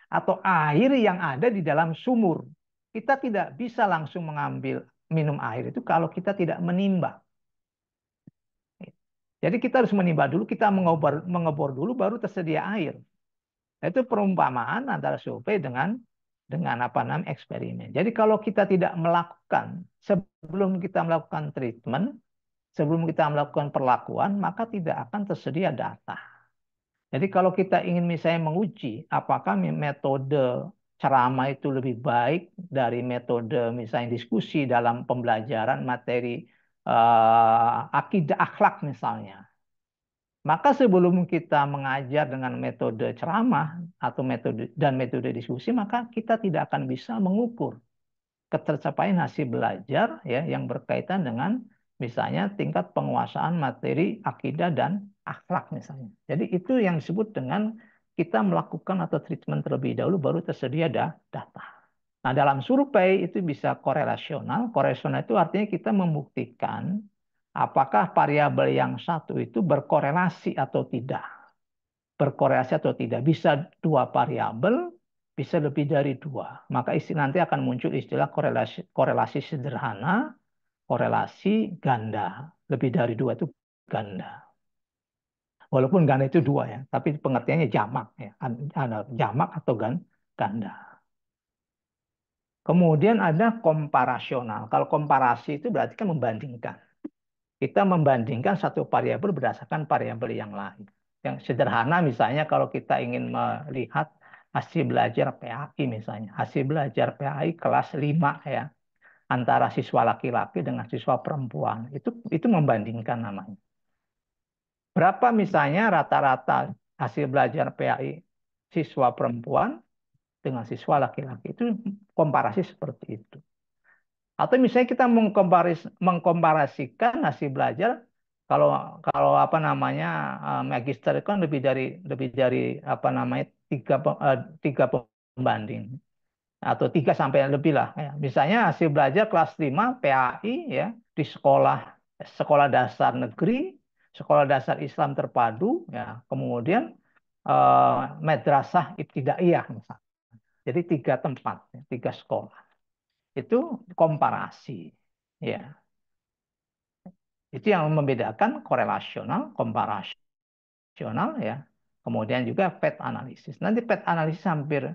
atau air yang ada di dalam sumur. Kita tidak bisa langsung mengambil minum air itu kalau kita tidak menimba. Jadi kita harus menimba dulu, kita mengebor dulu baru tersedia air. Itu perumpamaan antara survei dengan apa namanya eksperimen. Jadi kalau kita tidak melakukan sebelum kita melakukan treatment, sebelum kita melakukan perlakuan, maka tidak akan tersedia data. Jadi kalau kita ingin misalnya menguji apakah metode ceramah itu lebih baik dari metode misalnya diskusi dalam pembelajaran materi akidah akhlak misalnya. Maka sebelum kita mengajar dengan metode ceramah atau metode diskusi, maka kita tidak akan bisa mengukur ketercapaian hasil belajar ya yang berkaitan dengan misalnya tingkat penguasaan materi akidah dan akhlak misalnya. Jadi itu yang disebut dengan kita melakukan atau treatment terlebih dahulu baru tersedia data. Nah, dalam survei itu bisa korelasional. Korelasional itu artinya kita membuktikan apakah variabel yang satu itu berkorelasi atau tidak. Berkorelasi atau tidak. Bisa dua variabel, bisa lebih dari dua. Maka nanti akan muncul istilah korelasi sederhana, korelasi ganda. Lebih dari dua itu ganda. Walaupun ganda itu dua ya, tapi pengertiannya jamak ya. Ada jamak atau ganda. Kemudian ada komparasional. Kalau komparasi itu berarti kan membandingkan. Kita membandingkan satu variabel berdasarkan variabel yang lain. Yang sederhana misalnya kalau kita ingin melihat hasil belajar PAI misalnya. Hasil belajar PAI kelas 5 ya, antara siswa laki-laki dengan siswa perempuan. Itu membandingkan namanya. Berapa misalnya rata-rata hasil belajar PAI siswa perempuan dengan siswa laki-laki? Itu komparasi seperti itu. Atau misalnya kita mengkomparasikan hasil belajar, kalau kalau apa namanya, magister itu kan lebih dari apa namanya, tiga pembanding atau 3 sampai lebih lah ya. Misalnya hasil belajar kelas 5 PAI ya, di sekolah sekolah dasar negeri, sekolah dasar Islam terpadu ya, kemudian madrasah ibtidaiyah misalnya. Jadi 3 tempat, 3 sekolah. Itu komparasi ya. Itu yang membedakan korelasional, komparasional ya. Kemudian juga path analysis. Nanti path analysis hampir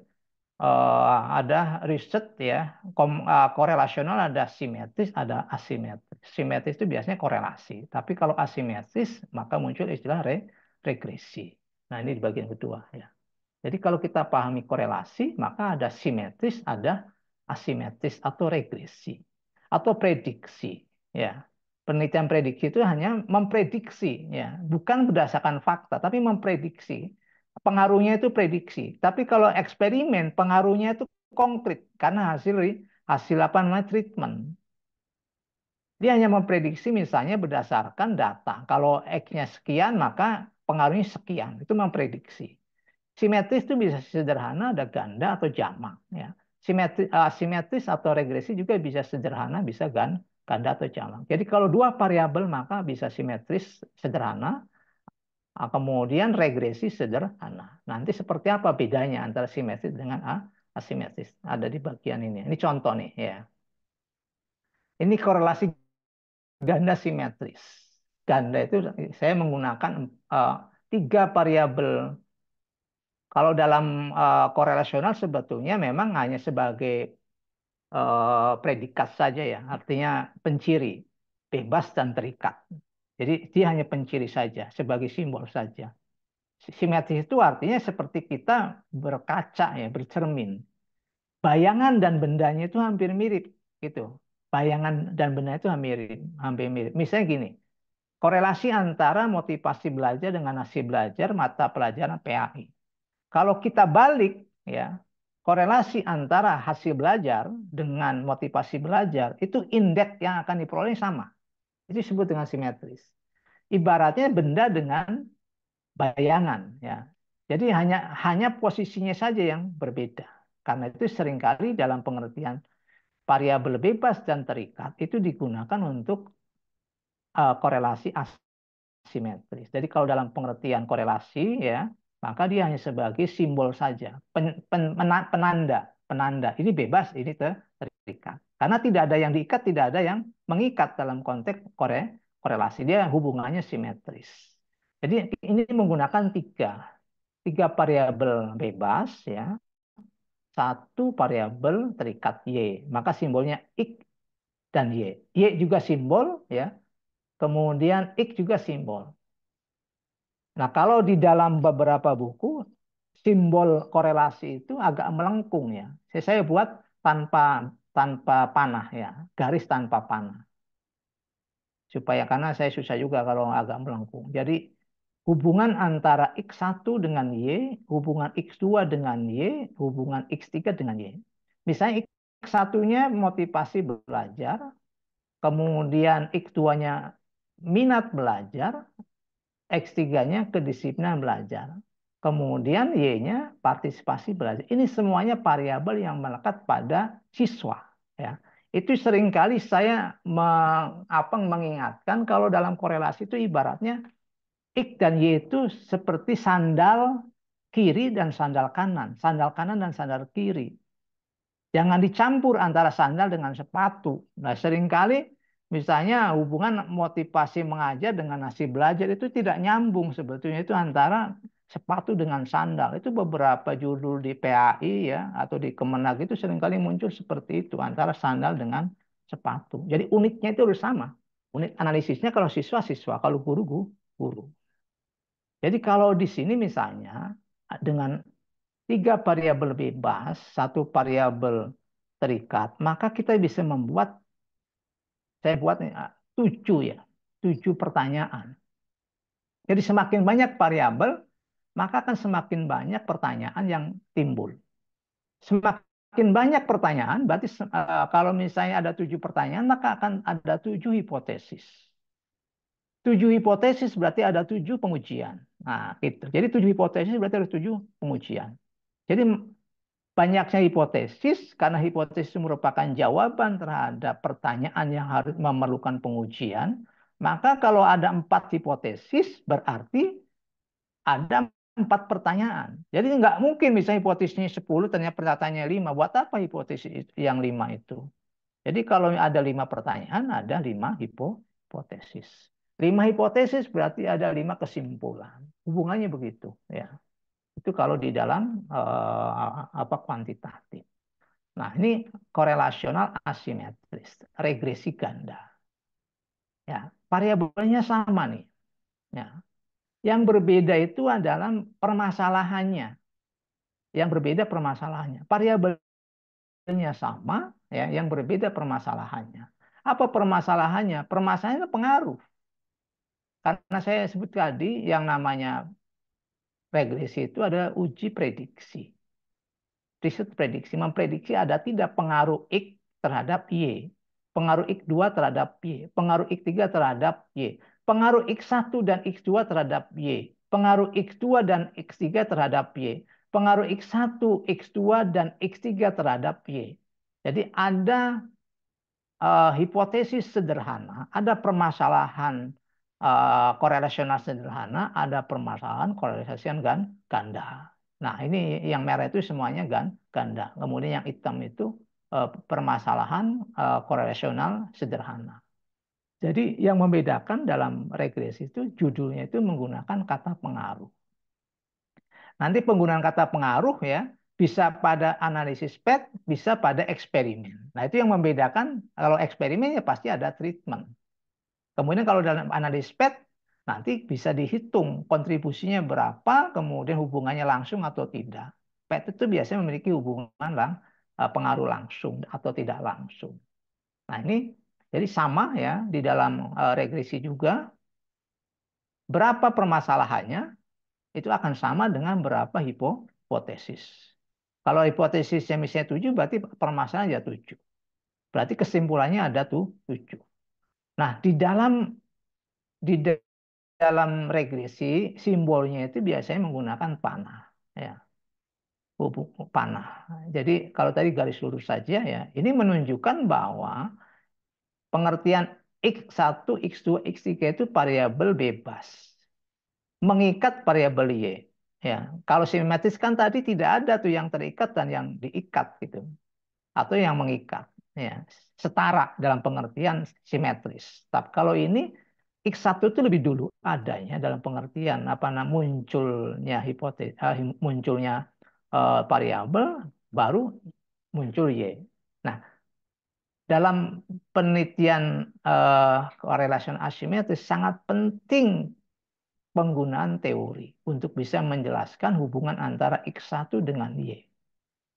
ada riset ya, korelasional ada simetris, ada asimetris. Simetris itu biasanya korelasi, tapi kalau asimetris maka muncul istilah regresi. Nah, ini di bagian kedua ya. Jadi kalau kita pahami korelasi, maka ada simetris, ada asimetris atau regresi atau prediksi ya. Penelitian prediksi itu hanya memprediksi ya, bukan berdasarkan fakta tapi memprediksi. Pengaruhnya itu prediksi. Tapi kalau eksperimen pengaruhnya itu konkret karena hasil hasil apa namanya, treatment. Dia hanya memprediksi misalnya berdasarkan data. Kalau X-nya sekian maka pengaruhnya sekian. Itu memprediksi. Simetris itu bisa sederhana, ada ganda atau jamak ya. Simetris atau regresi juga bisa sederhana, bisa ganda atau jamak. Jadi kalau 2 variabel maka bisa simetris sederhana, kemudian regresi sederhana. Nanti seperti apa bedanya antara simetris dengan asimetris? Ada di bagian ini. Ini contoh nih ya. Ini korelasi ganda simetris. Ganda itu saya menggunakan 3 variabel. Kalau dalam korelasional sebetulnya memang hanya sebagai predikat saja ya, artinya penciri, bebas dan terikat. Jadi dia hanya penciri saja, sebagai simbol saja. Simetris itu artinya seperti kita berkaca ya, bercermin. Bayangan dan bendanya itu hampir mirip gitu. Bayangan dan benda itu hampir mirip. Misalnya gini, korelasi antara motivasi belajar dengan hasil belajar mata pelajaran PAI. Kalau kita balik ya, korelasi antara hasil belajar dengan motivasi belajar itu indeks yang akan diperoleh sama. Itu disebut dengan simetris. Ibaratnya benda dengan bayangan ya. Jadi hanya posisinya saja yang berbeda. Karena itu seringkali dalam pengertian variabel bebas dan terikat itu digunakan untuk korelasi asimetris. Jadi kalau dalam pengertian korelasi ya, maka dia hanya sebagai simbol saja, penanda, penanda. Ini bebas, ini terikat. Karena tidak ada yang diikat, tidak ada yang mengikat dalam konteks korelasi. Dia hubungannya simetris. Jadi ini menggunakan tiga variabel bebas ya, 1 variabel terikat y. Maka simbolnya x dan y. Y juga simbol ya. Kemudian x juga simbol. Nah, kalau di dalam beberapa buku, simbol korelasi itu agak melengkung ya. Saya buat tanpa tanpa panah ya, garis tanpa panah. Supaya karena saya susah juga kalau agak melengkung. Jadi hubungan antara X1 dengan Y, hubungan X2 dengan Y, hubungan X3 dengan Y. Misalnya X1-nya motivasi belajar, kemudian X2-nya minat belajar, X3-nya kedisiplinan belajar. Kemudian Y-nya partisipasi belajar. Ini semuanya variabel yang melekat pada siswa. Ya. Itu seringkali saya mengingatkan kalau dalam korelasi itu ibaratnya X dan Y itu seperti sandal kiri dan sandal kanan. Sandal kanan dan sandal kiri. Jangan dicampur antara sandal dengan sepatu. Nah, seringkali misalnya hubungan motivasi mengajar dengan hasil belajar itu tidak nyambung sebetulnya itu antara sepatu dengan sandal. Itu beberapa judul di PAI ya atau di Kemenag itu seringkali muncul seperti itu antara sandal dengan sepatu. Jadi unitnya itu harus sama. Unit analisisnya kalau siswa-siswa, kalau guru-guru. Jadi kalau di sini misalnya dengan 3 variabel bebas, 1 variabel terikat, maka kita bisa membuat, saya buat 7 ya, 7 pertanyaan. Jadi semakin banyak variabel, maka akan semakin banyak pertanyaan yang timbul. Semakin banyak pertanyaan, berarti kalau misalnya ada 7 pertanyaan, maka akan ada 7 hipotesis. 7 hipotesis berarti ada 7 pengujian. Nah, gitu. Jadi 7 hipotesis berarti ada 7 pengujian. Jadi banyaknya hipotesis, karena hipotesis merupakan jawaban terhadap pertanyaan yang harus memerlukan pengujian, maka kalau ada 4 hipotesis, berarti ada 4 pertanyaan. Jadi nggak mungkin misalnya hipotesisnya 10, ternyata pernyataannya 5. Buat apa hipotesis yang 5 itu? Jadi kalau ada 5 pertanyaan, ada 5 hipotesis. 5 hipotesis berarti ada 5 kesimpulan. Hubungannya begitu, ya. Itu kalau di dalam kuantitatif. Nah, ini korelasional asimetris, regresi ganda. Ya, variabelnya sama nih. Ya. Yang berbeda itu adalah permasalahannya. Yang berbeda permasalahannya. Variabelnya sama, ya, yang berbeda permasalahannya. Apa permasalahannya? Permasalahannya itu pengaruh. Karena saya sebut tadi yang namanya regresi itu adalah uji prediksi. Riset prediksi memprediksi ada tidak pengaruh X terhadap Y, pengaruh X2 terhadap Y, pengaruh X3 terhadap Y, pengaruh X1 dan X2 terhadap Y, pengaruh X2 dan X3 terhadap Y, pengaruh X1, X2 dan X3 terhadap Y. Jadi ada hipotesis sederhana, ada permasalahan korelasional sederhana, ada permasalahan korelasi ganda. Nah, ini yang merah itu semuanya ganda. Kemudian yang hitam itu permasalahan korelasional sederhana. Jadi yang membedakan dalam regresi itu judulnya itu menggunakan kata pengaruh. Nanti penggunaan kata pengaruh ya bisa pada analisis PET, bisa pada eksperimen. Nah, itu yang membedakan. Kalau eksperimen ya pasti ada treatment. Kemudian kalau dalam analisis PET nanti bisa dihitung kontribusinya berapa, kemudian hubungannya langsung atau tidak. PET itu biasanya memiliki hubungan pengaruh langsung atau tidak langsung. Nah, ini jadi sama ya di dalam regresi juga. Berapa permasalahannya itu akan sama dengan berapa hipotesis. Kalau hipotesisnya misalnya 7, berarti permasalahan ya 7. Berarti kesimpulannya ada tuh 7. Nah, di dalam regresi simbolnya itu biasanya menggunakan panah, ya, panah. Jadi kalau tadi garis lurus saja ya, ini menunjukkan bahwa pengertian X1, X2, X3 itu variabel bebas, mengikat variabel Y. Ya, kalau simetris kan tadi tidak ada tuh yang terikat dan yang diikat gitu, atau yang mengikat. Ya, setara dalam pengertian simetris. Tapi kalau ini X1 itu lebih dulu adanya dalam pengertian munculnya munculnya variabel, baru muncul Y. Nah, dalam penelitian korelasi asimetris sangat penting penggunaan teori untuk bisa menjelaskan hubungan antara X1 dengan Y.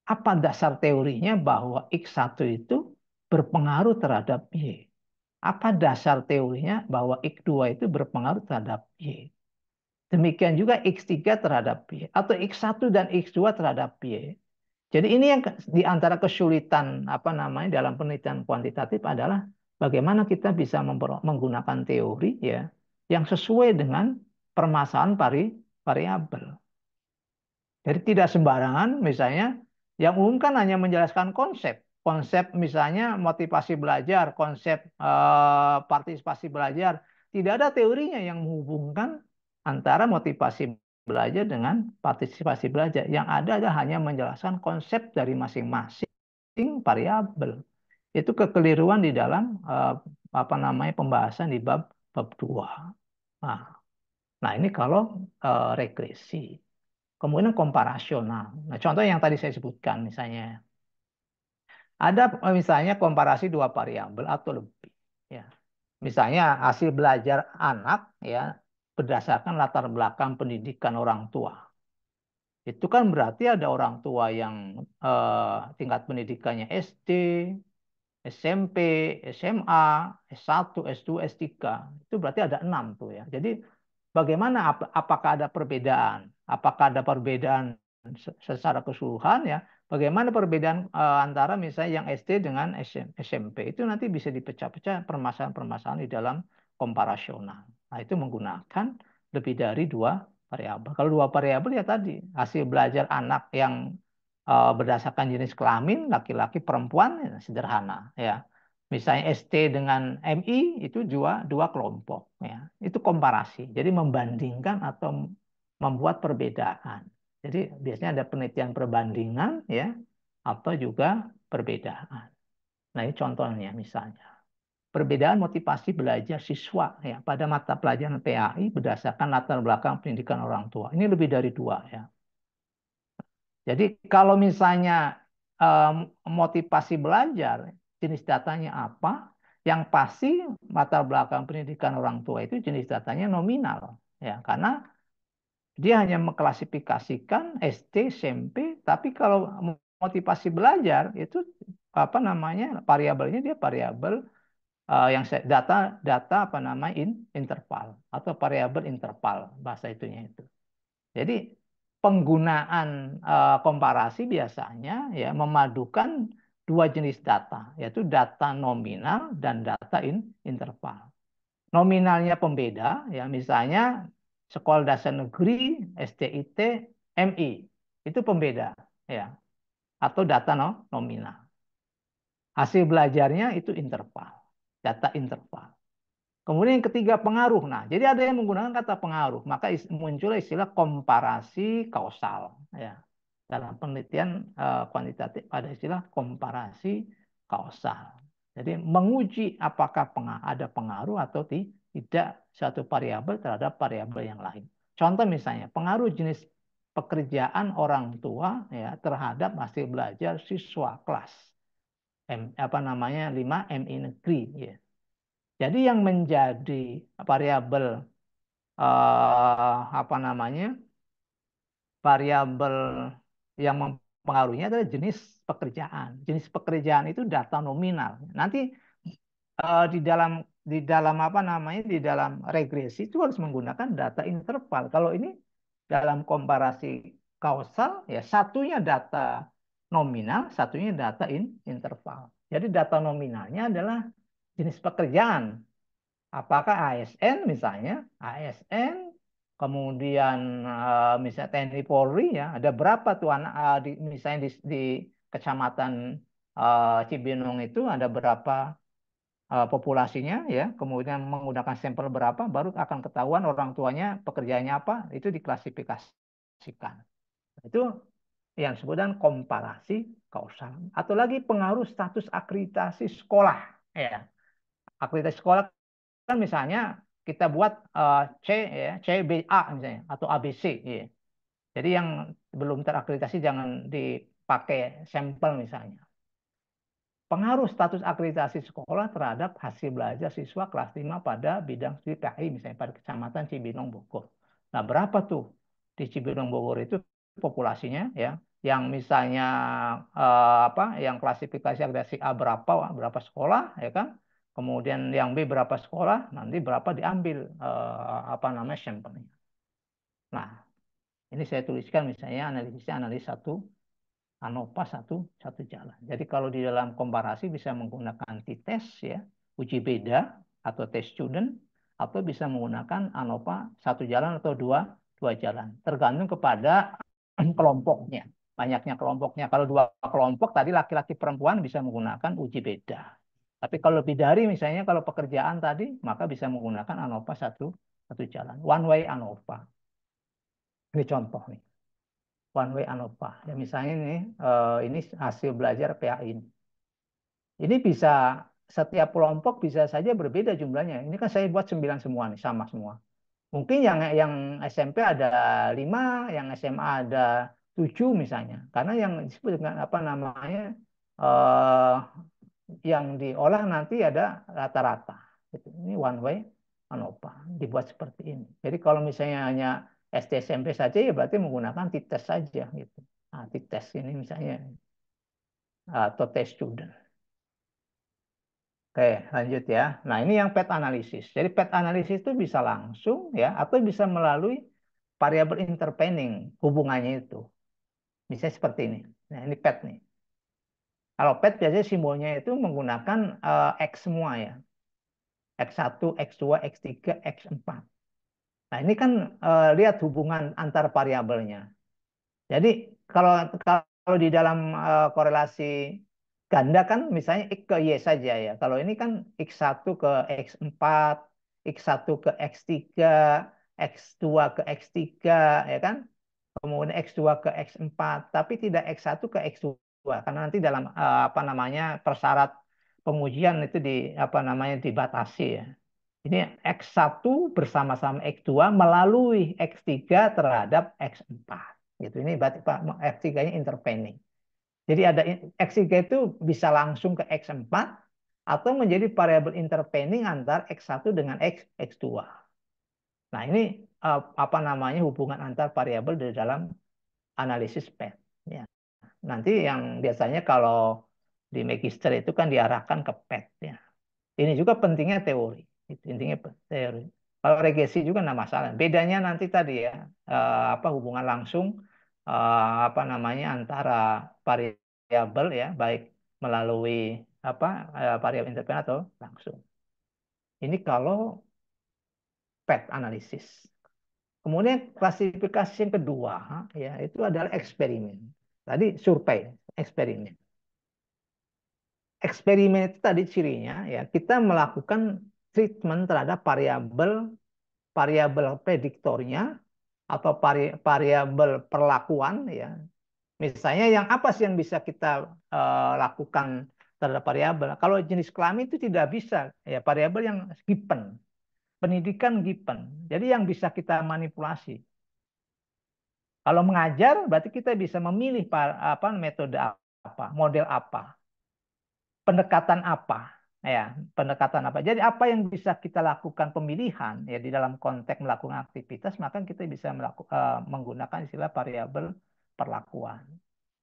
Apa dasar teorinya bahwa X1 itu berpengaruh terhadap Y? Apa dasar teorinya bahwa X2 itu berpengaruh terhadap Y? Demikian juga X3 terhadap Y, atau X1 dan X2 terhadap Y. Jadi ini yang di antara kesulitan dalam penelitian kuantitatif adalah bagaimana kita bisa menggunakan teori ya yang sesuai dengan permasalahan variabel. Jadi tidak sembarangan misalnya yang umum kan hanya menjelaskan konsep. Konsep misalnya motivasi belajar, konsep partisipasi belajar. Tidak ada teorinya yang menghubungkan antara motivasi belajar dengan partisipasi belajar. Yang ada adalah hanya menjelaskan konsep dari masing-masing variabel. Itu kekeliruan di dalam pembahasan di bab 2. Nah, ini kalau regresi. Kemudian komparasional. Nah, contoh yang tadi saya sebutkan misalnya. Ada misalnya komparasi 2 variabel atau lebih. Ya. Misalnya hasil belajar anak ya berdasarkan latar belakang pendidikan orang tua. Itu kan berarti ada orang tua yang tingkat pendidikannya SD, SMP, SMA, S1, S2, S3. Itu berarti ada 6 tuh ya. Jadi bagaimana apakah ada perbedaan? Apakah ada perbedaan secara keseluruhan ya? Bagaimana perbedaan antara misalnya yang SD dengan SMP? Itu nanti bisa dipecah-pecah permasalahan-permasalahan di dalam komparasional. Nah, itu menggunakan lebih dari 2 variabel. Kalau 2 variabel ya tadi hasil belajar anak yang berdasarkan jenis kelamin laki-laki perempuan ya, sederhana ya. Misalnya ST dengan MI itu dua kelompok ya. Itu komparasi. Jadi membandingkan atau membuat perbedaan. Jadi biasanya ada penelitian perbandingan ya atau juga perbedaan. Nah, ini contohnya misalnya. Perbedaan motivasi belajar siswa ya pada mata pelajaran PAI berdasarkan latar belakang pendidikan orang tua. Ini lebih dari 2 ya. Jadi kalau misalnya motivasi belajar, jenis datanya apa, yang pasti latar belakang pendidikan orang tua itu jenis datanya nominal, ya, karena dia hanya mengklasifikasikan SD, SMP, tapi kalau motivasi belajar itu apa namanya variabelnya dia variabel yang data data apa namanya interval atau variabel interval bahasa itunya itu. Jadi penggunaan komparasi biasanya ya memadukan 2 jenis data, yaitu data nominal dan data interval. Nominalnya pembeda, ya misalnya Sekolah Dasar Negeri, SDIT, MI, itu pembeda, ya atau data nominal. Hasil belajarnya itu interval, data interval. Kemudian yang ketiga pengaruh. Nah, jadi ada yang menggunakan kata pengaruh, maka muncul istilah komparasi kausal. Ya, dalam penelitian kuantitatif ada istilah komparasi kausal. Jadi menguji apakah ada pengaruh atau tidak satu variabel terhadap variabel yang lain. Contoh misalnya pengaruh jenis pekerjaan orang tua ya terhadap hasil belajar siswa kelas apa namanya 5 MI negeri ya. Jadi yang menjadi variabel apa namanya variabel yang mempengaruhinya adalah jenis pekerjaan. Jenis pekerjaan itu data nominal. Nanti di dalam apa namanya di dalam regresi itu harus menggunakan data interval. Kalau ini dalam komparasi kausal ya satunya data nominal, satunya data interval. Jadi data nominalnya adalah jenis pekerjaan. Apakah ASN misalnya, ASN, kemudian misalnya TNI Polri ya, ada berapa tuh anak misalnya di kecamatan Cibinong itu ada berapa populasinya ya, kemudian menggunakan sampel berapa, baru akan ketahuan orang tuanya pekerjaannya apa, itu diklasifikasikan. Itu yang disebut dengan komparasi kausal. Atau lagi pengaruh status akreditasi sekolah ya. Akreditasi sekolah kan misalnya kita buat C ya, CBA misalnya atau ABC ya. Jadi yang belum terakreditasi jangan dipakai sampel misalnya. Pengaruh status akreditasi sekolah terhadap hasil belajar siswa kelas 5 pada bidang studi PAI misalnya pada Kecamatan Cibinong Bogor. Nah, berapa tuh di Cibinong Bogor itu populasinya ya? Yang misalnya apa? Yang klasifikasi akreditasi A berapa sekolah ya kan? Kemudian yang B berapa sekolah, nanti berapa diambil apa namanya sampelnya. Nah, ini saya tuliskan misalnya analisisnya analis satu ANOVA satu jalan. Jadi kalau di dalam komparasi bisa menggunakan t-test ya, uji beda atau test student, atau bisa menggunakan ANOVA satu jalan atau dua jalan, tergantung kepada kelompoknya, banyaknya kelompoknya. Kalau 2 kelompok tadi laki-laki perempuan bisa menggunakan uji beda. Tapi kalau lebih dari misalnya kalau pekerjaan tadi, maka bisa menggunakan ANOVA satu jalan, one way ANOVA. Ini contoh nih one way ANOVA. Ya misalnya ini hasil belajar PA ini. Ini bisa setiap kelompok bisa saja berbeda jumlahnya. Ini kan saya buat 9 semua nih, sama semua. Mungkin yang SMP ada 5, yang SMA ada 7 misalnya. Karena yang disebut dengan apa namanya eh, yang diolah nanti ada rata-rata. Ini one way ANOVA dibuat seperti ini. Jadi kalau misalnya hanya SD SMP saja ya berarti menggunakan t-test saja gitu. Nah, t-test ini misalnya atau test student. Oke, lanjut ya. Nah, ini yang PET analisis. Jadi PET analisis itu bisa langsung ya atau bisa melalui variabel interpending hubungannya itu. Misalnya seperti ini. Nah, ini PET nih. Kalau PET biasanya simbolnya itu menggunakan X semua ya. X1, X2, X3, X4. Nah, ini kan lihat hubungan antar variabelnya. Jadi kalau kalau di dalam korelasi ganda kan misalnya X ke Y saja ya. Kalau ini kan X1 ke X4, X1 ke X3, X2 ke X3 ya kan. Kemudian X2 ke X4, tapi tidak X1 ke X2 karena nanti dalam apa namanya persyarat pengujian itu di apa namanya dibatasi ya. Ini X1 bersama-sama X2 melalui X3 terhadap X4. Gitu. Ini berarti Pak X3-nya intervening. Jadi ada X3 itu bisa langsung ke X4 atau menjadi variabel intervening antar X1 dengan X2. Nah, ini apa namanya hubungan antar variabel di dalam analisis PET. Ya. Nanti yang biasanya kalau di magister itu kan diarahkan ke PET. Ya. Ini juga pentingnya teori. Itu intinya teori. Kalau regresi juga nggak masalah. Bedanya nanti tadi ya apa hubungan langsung apa namanya antara variabel ya baik melalui apa variabel interpret atau langsung. Ini kalau PET analisis. Kemudian klasifikasi yang kedua ya itu adalah eksperimen. Tadi survei, eksperimen. Eksperimen itu tadi cirinya ya kita melakukan treatment terhadap variabel variabel prediktornya atau variabel perlakuan ya. Misalnya yang apa sih yang bisa kita lakukan terhadap variabel? Kalau jenis kelamin itu tidak bisa ya variabel yang given, pendidikan given. Jadi yang bisa kita manipulasi. Kalau mengajar berarti kita bisa memilih apa metode apa, model apa, pendekatan apa, ya, pendekatan apa. Jadi apa yang bisa kita lakukan pemilihan ya di dalam konteks melakukan aktivitas, maka kita bisa menggunakan istilah variabel perlakuan.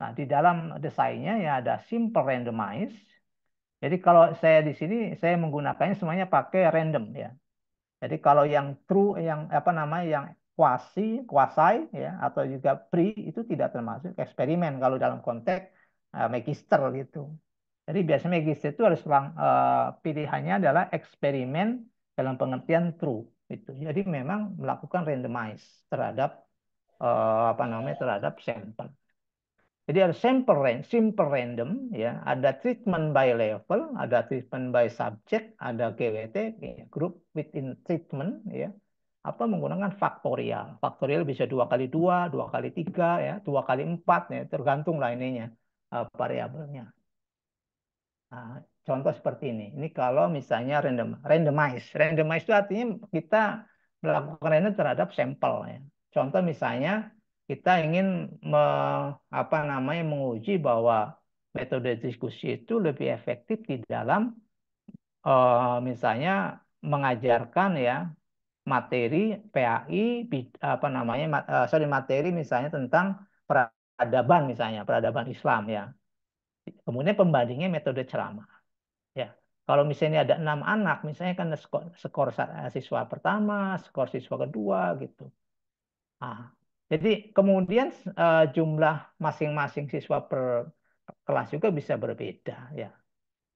Nah, di dalam desainnya ya ada simple randomize. Jadi kalau saya di sini saya menggunakannya semuanya pakai random ya. Jadi kalau yang true, yang apa namanya, yang kuasai ya, atau juga pre itu tidak termasuk eksperimen kalau dalam konteks magister gitu. Jadi biasanya magister itu harus pilihannya adalah eksperimen dalam pengertian true itu. Jadi memang melakukan randomize terhadap apa namanya terhadap sampel. Jadi ada simple random, ya, ada treatment by level, ada treatment by subject, ada GWT, ya, group within treatment, ya, apa menggunakan faktorial. Faktorial bisa 2 kali 2, 2 kali 3, ya, 2 kali 4, ya, tergantung lah ininya variabelnya. Nah, contoh seperti ini. Ini kalau misalnya randomize itu artinya kita melakukan random terhadap sampel. Ya. Contoh misalnya kita ingin apa namanya menguji bahwa metode diskusi itu lebih efektif di dalam misalnya mengajarkan ya materi PAI apa namanya materi misalnya tentang peradaban misalnya peradaban Islam ya. Kemudian pembandingnya metode ceramah. Ya, kalau misalnya ada 6 anak, misalnya kan skor, siswa pertama, skor siswa kedua gitu. Nah, jadi kemudian jumlah masing-masing siswa per kelas juga bisa berbeda ya.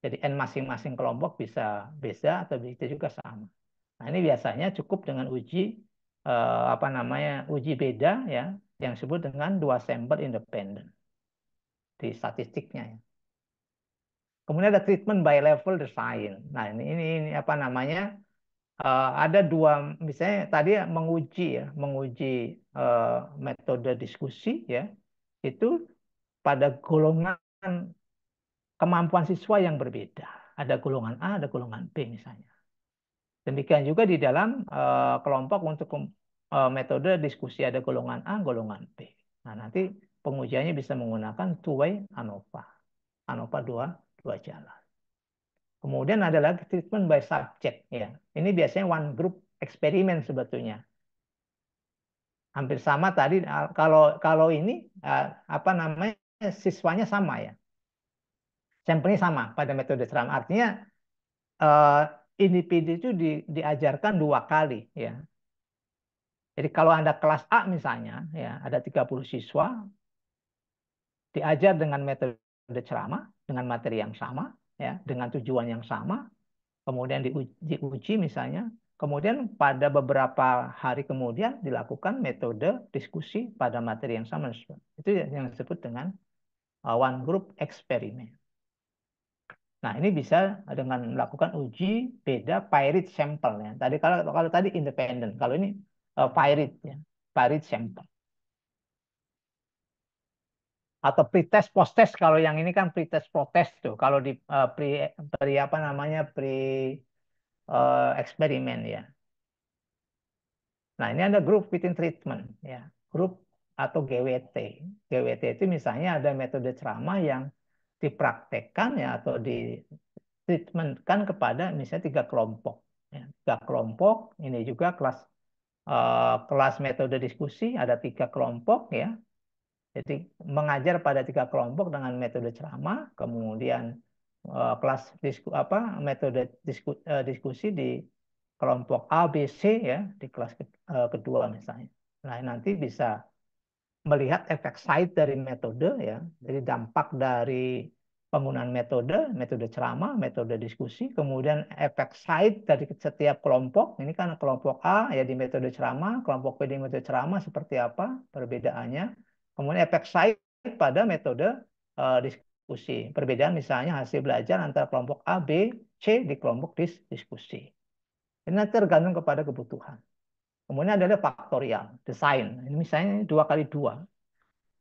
Jadi N masing-masing kelompok bisa beda atau bisa juga sama. Nah, ini biasanya cukup dengan uji apa namanya uji beda ya, yang disebut dengan dua sampel independen di statistiknya. Ya. Kemudian ada treatment by level design. Nah, ini apa namanya? Ada dua, misalnya tadi menguji ya, menguji metode diskusi ya, itu pada golongan kemampuan siswa yang berbeda. Ada golongan A, ada golongan B misalnya. Demikian juga di dalam kelompok untuk metode diskusi ada golongan A, golongan B. Nah, nanti pengujiannya bisa menggunakan two-way ANOVA. ANOVA dua jalan. Kemudian ada lagi treatment by subject ya. Ini biasanya one group eksperimen sebetulnya. Hampir sama tadi kalau kalau ini apa namanya siswanya sama ya. Sampelnya sama pada metode ceramah. Artinya eh, individu itu diajarkan 2 kali ya. Jadi kalau Anda kelas A misalnya ya ada 30 siswa diajar dengan metode ceramah dengan materi yang sama ya, dengan tujuan yang sama, kemudian diuji misalnya, kemudian pada beberapa hari kemudian dilakukan metode diskusi pada materi yang sama. Itu yang disebut dengan one group eksperimen. Nah, ini bisa dengan melakukan uji beda paired sampel ya. Tadi kalau tadi independen, kalau ini paired ya, paired sampel. Atau pretest post-test, kalau yang ini kan pretest protest tuh. Kalau di pre apa namanya pre eksperimen ya. Nah, ini ada group within treatment ya. Grup atau GWT. GWT itu misalnya ada metode ceramah yang dipraktekkan ya atau di treatmentkan kepada misalnya 3 kelompok. Ya, 3 kelompok. Ini juga kelas metode diskusi ada 3 kelompok ya. Jadi mengajar pada 3 kelompok dengan metode ceramah, kemudian kelas metode diskusi di kelompok A, B, C ya di kelas kedua misalnya. Nah, nanti bisa melihat efek side dari metode ya, jadi dampak dari penggunaan metode ceramah, metode diskusi, kemudian efek side dari setiap kelompok. Ini kan kelompok A ya di metode ceramah, kelompok B di metode ceramah seperti apa perbedaannya. Kemudian efek side pada metode diskusi. Perbedaan misalnya hasil belajar antara kelompok A, B, C di kelompok diskusi. Ini nanti tergantung kepada kebutuhan. Kemudian ada faktorial, desain. Ini misalnya 2 kali 2.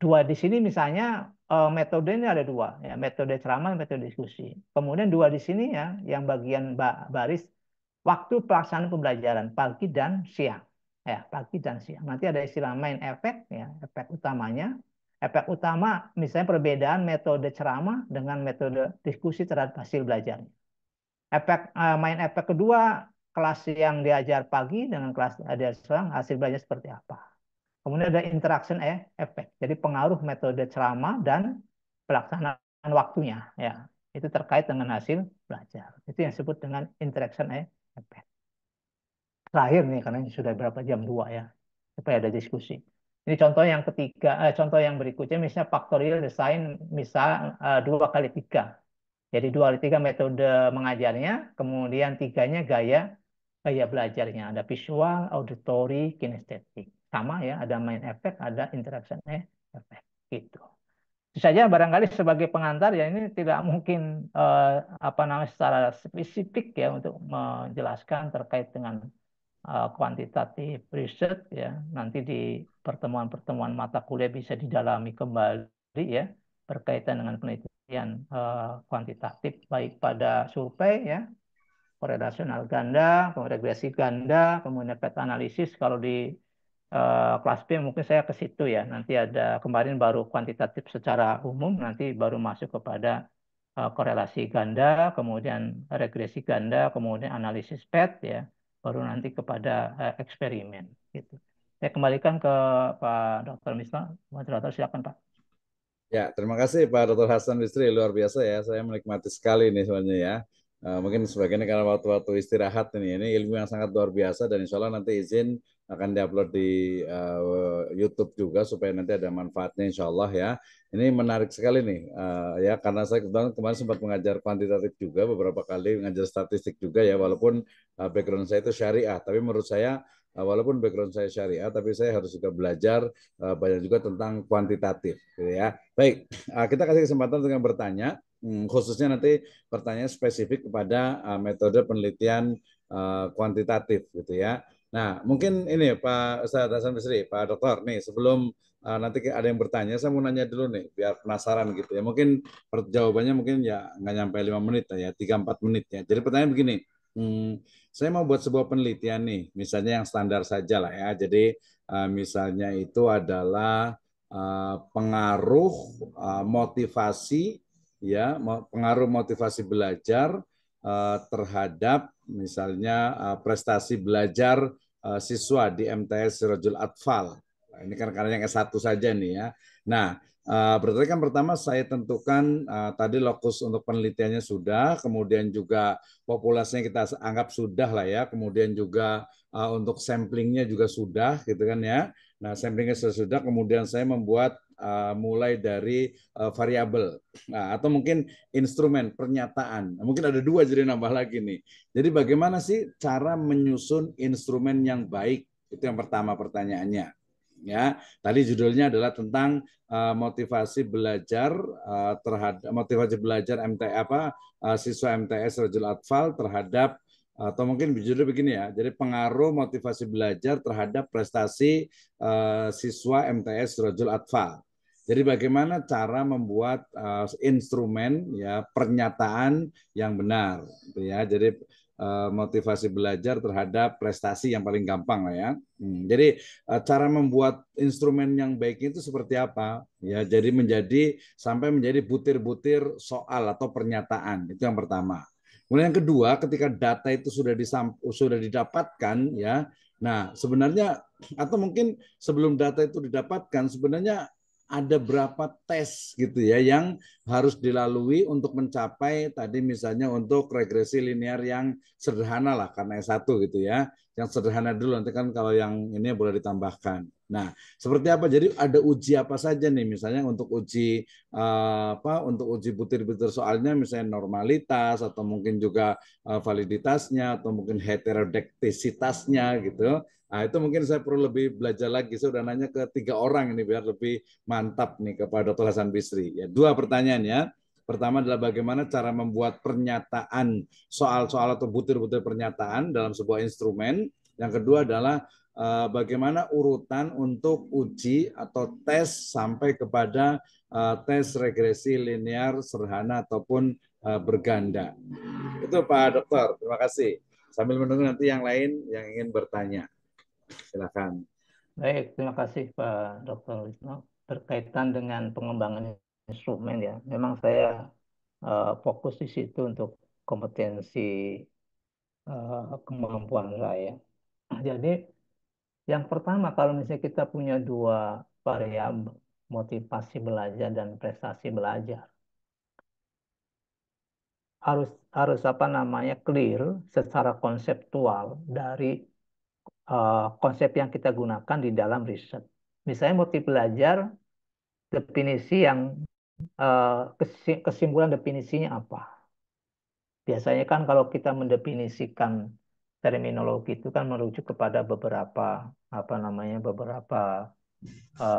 Dua di sini misalnya metode ini ada 2, ya, metode ceramah, metode diskusi. Kemudian 2 di sini ya, yang bagian baris waktu pelaksanaan pembelajaran pagi dan siang. Ya, pagi dan siang. Nanti ada istilah main efek, ya, efek utamanya. Efek utama misalnya perbedaan metode ceramah dengan metode diskusi terhadap hasil belajarnya. Main efek kedua, kelas yang diajar pagi dengan kelas diajar siang, hasil belajar seperti apa. Kemudian ada interaction effect. Jadi pengaruh metode ceramah dan pelaksanaan waktunya ya. Itu terkait dengan hasil belajar. Itu yang disebut dengan interaction effect. Terakhir nih karena ini sudah berapa jam 2 ya. Supaya ada diskusi. Ini contoh yang ketiga, contoh yang berikutnya misalnya factorial design misal 2 kali 3. Jadi 2 kali 3 metode mengajarnya, kemudian 3-nya gaya belajarnya. Ada visual, auditory, kinestetik. Sama ya, ada main effect, ada interaction effect. Gitu. Itu saja barangkali sebagai pengantar ya ini tidak mungkin apa namanya secara spesifik ya untuk menjelaskan terkait dengan kuantitatif riset ya. Nanti di pertemuan-pertemuan mata kuliah bisa didalami kembali ya berkaitan dengan penelitian kuantitatif baik pada survei ya, korelasional ganda, kemudian regresi ganda, kemudian peta analisis. Kalau di kelas B mungkin saya ke situ ya. Nanti ada kemarin baru kuantitatif secara umum, nanti baru masuk kepada korelasi ganda, kemudian regresi ganda, kemudian analisis PET ya, baru nanti kepada eksperimen gitu. Saya kembalikan ke Pak Dr. Misla. Moderator silakan Pak. Ya, terima kasih Pak Dr. Hasan Bisri, luar biasa ya. Saya menikmati sekali nih sebenarnya ya. Mungkin sebagiannya karena waktu-waktu istirahat ini ilmu yang sangat luar biasa dan insya Allah nanti izin akan diupload di YouTube juga supaya nanti ada manfaatnya insya Allah ya. Ini menarik sekali nih ya karena saya kemarin sempat mengajar kuantitatif juga beberapa kali mengajar statistik juga ya walaupun background saya itu syariah tapi menurut saya walaupun background saya syariah tapi saya harus juga belajar banyak juga tentang kuantitatif gitu ya. Baik, kita kasih kesempatan untuk yang bertanya, khususnya nanti pertanyaan spesifik kepada metode penelitian kuantitatif gitu ya. Nah, mungkin ini Pak Ustadz Hasan Bisri, Pak Dokter, nih sebelum nanti ada yang bertanya, saya mau nanya dulu nih, biar penasaran gitu ya. Mungkin jawabannya mungkin ya nggak nyampe 5 menit ya, 3-4 menit ya. Jadi pertanyaan begini, saya mau buat sebuah penelitian nih, misalnya yang standar saja lah ya. Jadi misalnya itu adalah pengaruh motivasi ya pengaruh motivasi belajar terhadap misalnya prestasi belajar siswa di MTS Sirajul Atfal Ini kan karena yang S1 saja nih ya. Nah, berarti kan pertama saya tentukan tadi lokus untuk penelitiannya sudah, kemudian juga populasinya kita anggap sudah lah ya, kemudian juga untuk samplingnya juga sudah gitu kan ya. Nah, samplingnya sudah, kemudian saya membuat mulai dari variabel atau mungkin instrumen pernyataan. Nah, mungkin ada dua jadi nambah lagi nih. Jadi bagaimana sih cara menyusun instrumen yang baik? Itu yang pertama pertanyaannya. Ya, tadi judulnya adalah tentang motivasi belajar terhadap motivasi belajar siswa MTS Rajul Atfal terhadap atau mungkin judul begini ya. Jadi pengaruh motivasi belajar terhadap prestasi siswa MTS Rajul Atfal. Jadi bagaimana cara membuat instrumen ya pernyataan yang benar, gitu ya. Jadi motivasi belajar terhadap prestasi yang paling gampang lah ya. Jadi cara membuat instrumen yang baik itu seperti apa? Ya, jadi sampai menjadi butir-butir soal atau pernyataan. Itu yang pertama. Kemudian yang kedua, ketika data itu sudah didapatkan ya. Nah, sebenarnya atau mungkin sebelum data itu didapatkan sebenarnya ada berapa tes gitu ya yang harus dilalui untuk mencapai tadi misalnya untuk regresi linear yang sederhana lah karena S1 gitu ya. Yang sederhana dulu nanti kan kalau yang ini boleh ditambahkan. Nah, seperti apa? Jadi ada uji apa saja nih misalnya untuk uji untuk uji butir-butir soalnya misalnya normalitas atau mungkin juga validitasnya atau mungkin heterodektiesitasnya gitu. Nah, itu mungkin saya perlu lebih belajar lagi. Saya udah nanya ke 3 orang ini biar lebih mantap nih kepada Dr. Hasan Bisri. Ya, 2 pertanyaan ya. Pertama adalah bagaimana cara membuat pernyataan soal-soal atau butir-butir pernyataan dalam sebuah instrumen. Yang kedua adalah bagaimana urutan untuk uji atau tes sampai kepada tes regresi linear sederhana ataupun berganda. Itu Pak Dokter, terima kasih. Sambil menunggu nanti yang lain yang ingin bertanya. Silakan. Baik, terima kasih Pak Dr. Wisnu. Berkaitan dengan pengembangan instrumen ya, memang saya fokus di situ untuk kompetensi kemampuan saya. Jadi yang pertama kalau misalnya kita punya dua variabel, motivasi belajar dan prestasi belajar, harus harus apa namanya clear secara konseptual dari konsep yang kita gunakan di dalam riset. Misalnya motif belajar, definisi yang kesimpulan definisinya apa? Biasanya kan kalau kita mendefinisikan terminologi itu kan merujuk kepada beberapa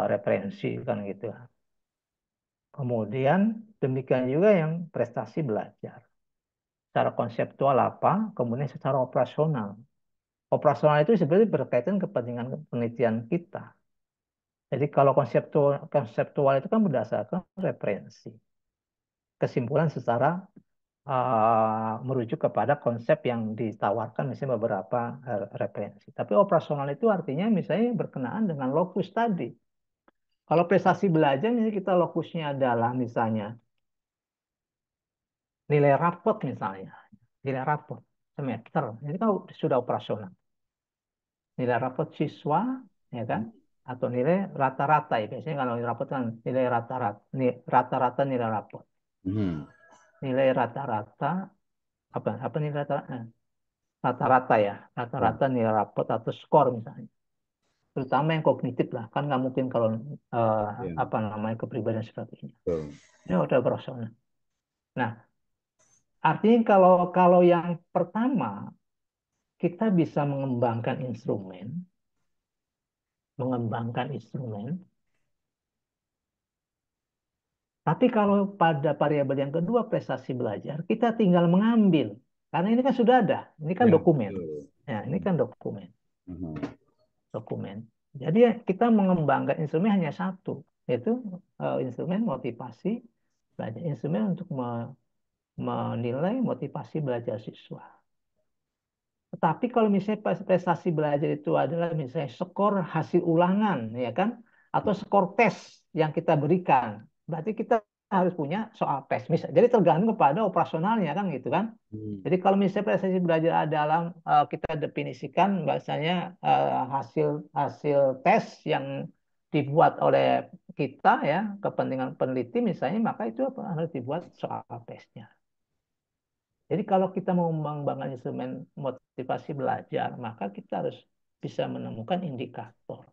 referensi kan gitu. Kemudian demikian juga yang prestasi belajar. Secara konseptual apa, kemudian secara operasional. Operasional itu sebenarnya berkaitan kepentingan penelitian kita. Jadi kalau konseptual itu kan berdasarkan referensi. Kesimpulan secara merujuk kepada konsep yang ditawarkan misalnya beberapa referensi. Tapi operasional itu artinya misalnya berkenaan dengan lokus tadi. Kalau prestasi belajar misalnya kita lokusnya adalah misalnya nilai rapot misalnya, nilai rapot semester, ini kan sudah operasional. Nilai rapot siswa, ya kan? Atau nilai rata-rata ya. Biasanya kalau rapot kan nilai rata-rata nilai rapot. Nilai rata-rata apa nilai rata-rata? Rata-rata ya, rata-rata nilai rapot atau skor misalnya. Terutama yang kognitif lah, kan nggak mungkin kalau apa namanya kepribadian sebagainya. Ini udah operasional. Nah, artinya kalau yang pertama kita bisa mengembangkan instrumen. Tapi kalau pada variabel yang kedua prestasi belajar, kita tinggal mengambil. Karena ini kan sudah ada, ini kan dokumen. Ya, ini kan dokumen. Dokumen. Jadi kita mengembangkan instrumen hanya satu, yaitu instrumen motivasi belajar, instrumen untuk menilai motivasi belajar siswa. Tetapi kalau misalnya prestasi belajar itu adalah misalnya skor hasil ulangan, ya kan, atau skor tes yang kita berikan, berarti kita harus punya soal tes. Jadi tergantung kepada operasionalnya kan gitu kan. Jadi kalau misalnya prestasi belajar adalah kita definisikan bahasanya hasil hasil tes yang dibuat oleh kita ya, kepentingan peneliti misalnya, maka itu harus dibuat soal tesnya. Jadi kalau kita mau mengembangkan instrumen motivasi belajar, maka kita harus bisa menemukan indikator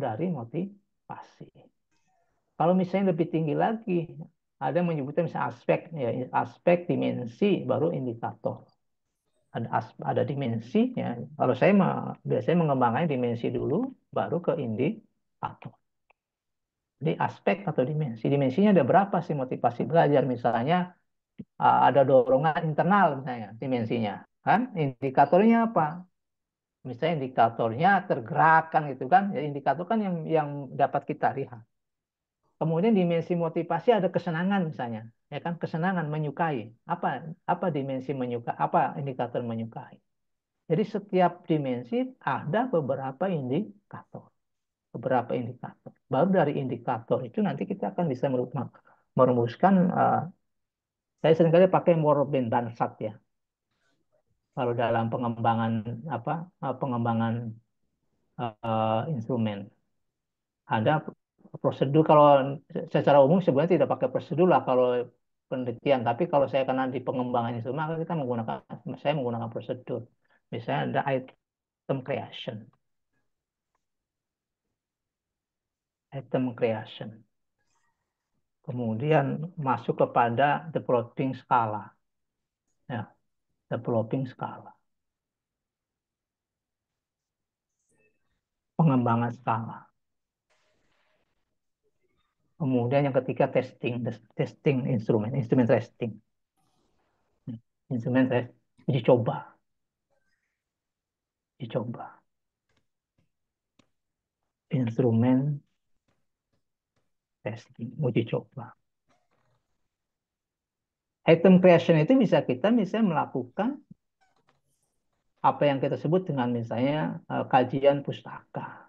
dari motivasi. Kalau misalnya lebih tinggi lagi, ada yang menyebutnya misalnya aspek, ya, aspek, dimensi, baru indikator. Ada dimensi, ya. Kalau saya biasanya mengembangkan dimensi dulu, baru ke indikator. Jadi aspek atau dimensi. Dimensinya ada berapa sih motivasi belajar? Misalnya ada dorongan internal misalnya dimensinya. Kan? Indikatornya apa? Misalnya indikatornya tergerakkan gitu kan. Jadi indikator kan yang dapat kita lihat. Kemudian dimensi motivasi ada kesenangan misalnya, ya kan kesenangan menyukai. Apa apa dimensi menyukai? Apa indikator menyukai? Jadi setiap dimensi ada beberapa indikator. Baru dari indikator itu nanti kita akan bisa merumuskan. Saya seringkali pakai Morbin-Bansat ya. Kalau dalam pengembangan apa pengembangan instrumen ada prosedur. Kalau secara umum sebenarnya tidak pakai prosedur lah kalau penelitian, tapi kalau saya karena di pengembangan itu maka saya menggunakan prosedur. Misalnya ada item creation, kemudian masuk kepada developing skala, ya, developing skala, pengembangan skala. Kemudian yang ketiga testing instrumen testing, instrumen tes, uji coba, instrumen testing, uji coba. Item creation itu bisa kita misalnya melakukan apa yang kita sebut dengan misalnya kajian pustaka.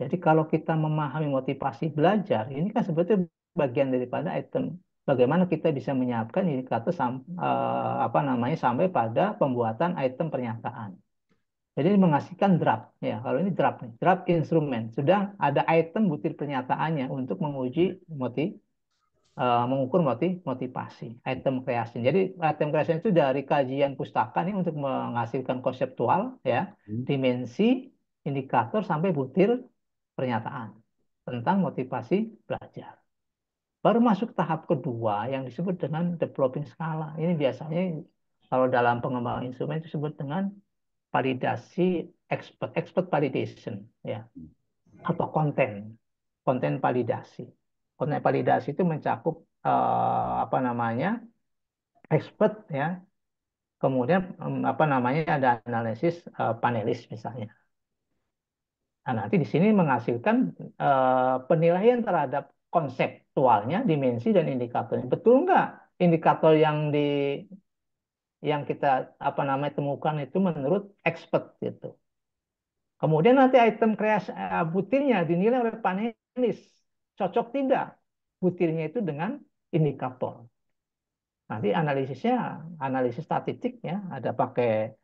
Jadi kalau kita memahami motivasi belajar, ini kan sebetulnya bagian daripada item bagaimana kita bisa menyiapkan indikator apa namanya sampai pada pembuatan item pernyataan. Jadi menghasilkan draft ya. Kalau ini draft nih, draft instrumen. Sudah ada item butir pernyataannya untuk mengukur motivasi, item creation. Jadi item creation itu dari kajian pustaka nih untuk menghasilkan konseptual ya, dimensi, indikator sampai butir pernyataan tentang motivasi belajar. Baru masuk tahap kedua yang disebut dengan developing skala. Ini biasanya kalau dalam pengembangan instrumen itu disebut dengan validasi expert validation ya, atau konten validasi. Konten validasi itu mencakup apa namanya expert ya, kemudian apa namanya ada analisis panelis misalnya. Nah, nanti di sini menghasilkan penilaian terhadap konseptualnya, dimensi dan indikatornya. Betul nggak indikator yang kita apa namanya temukan itu menurut expert gitu. Kemudian nanti item kreasi butirnya dinilai oleh panelis. Cocok tidak butirnya itu dengan indikator. Nanti analisis statistik ya, ada pakai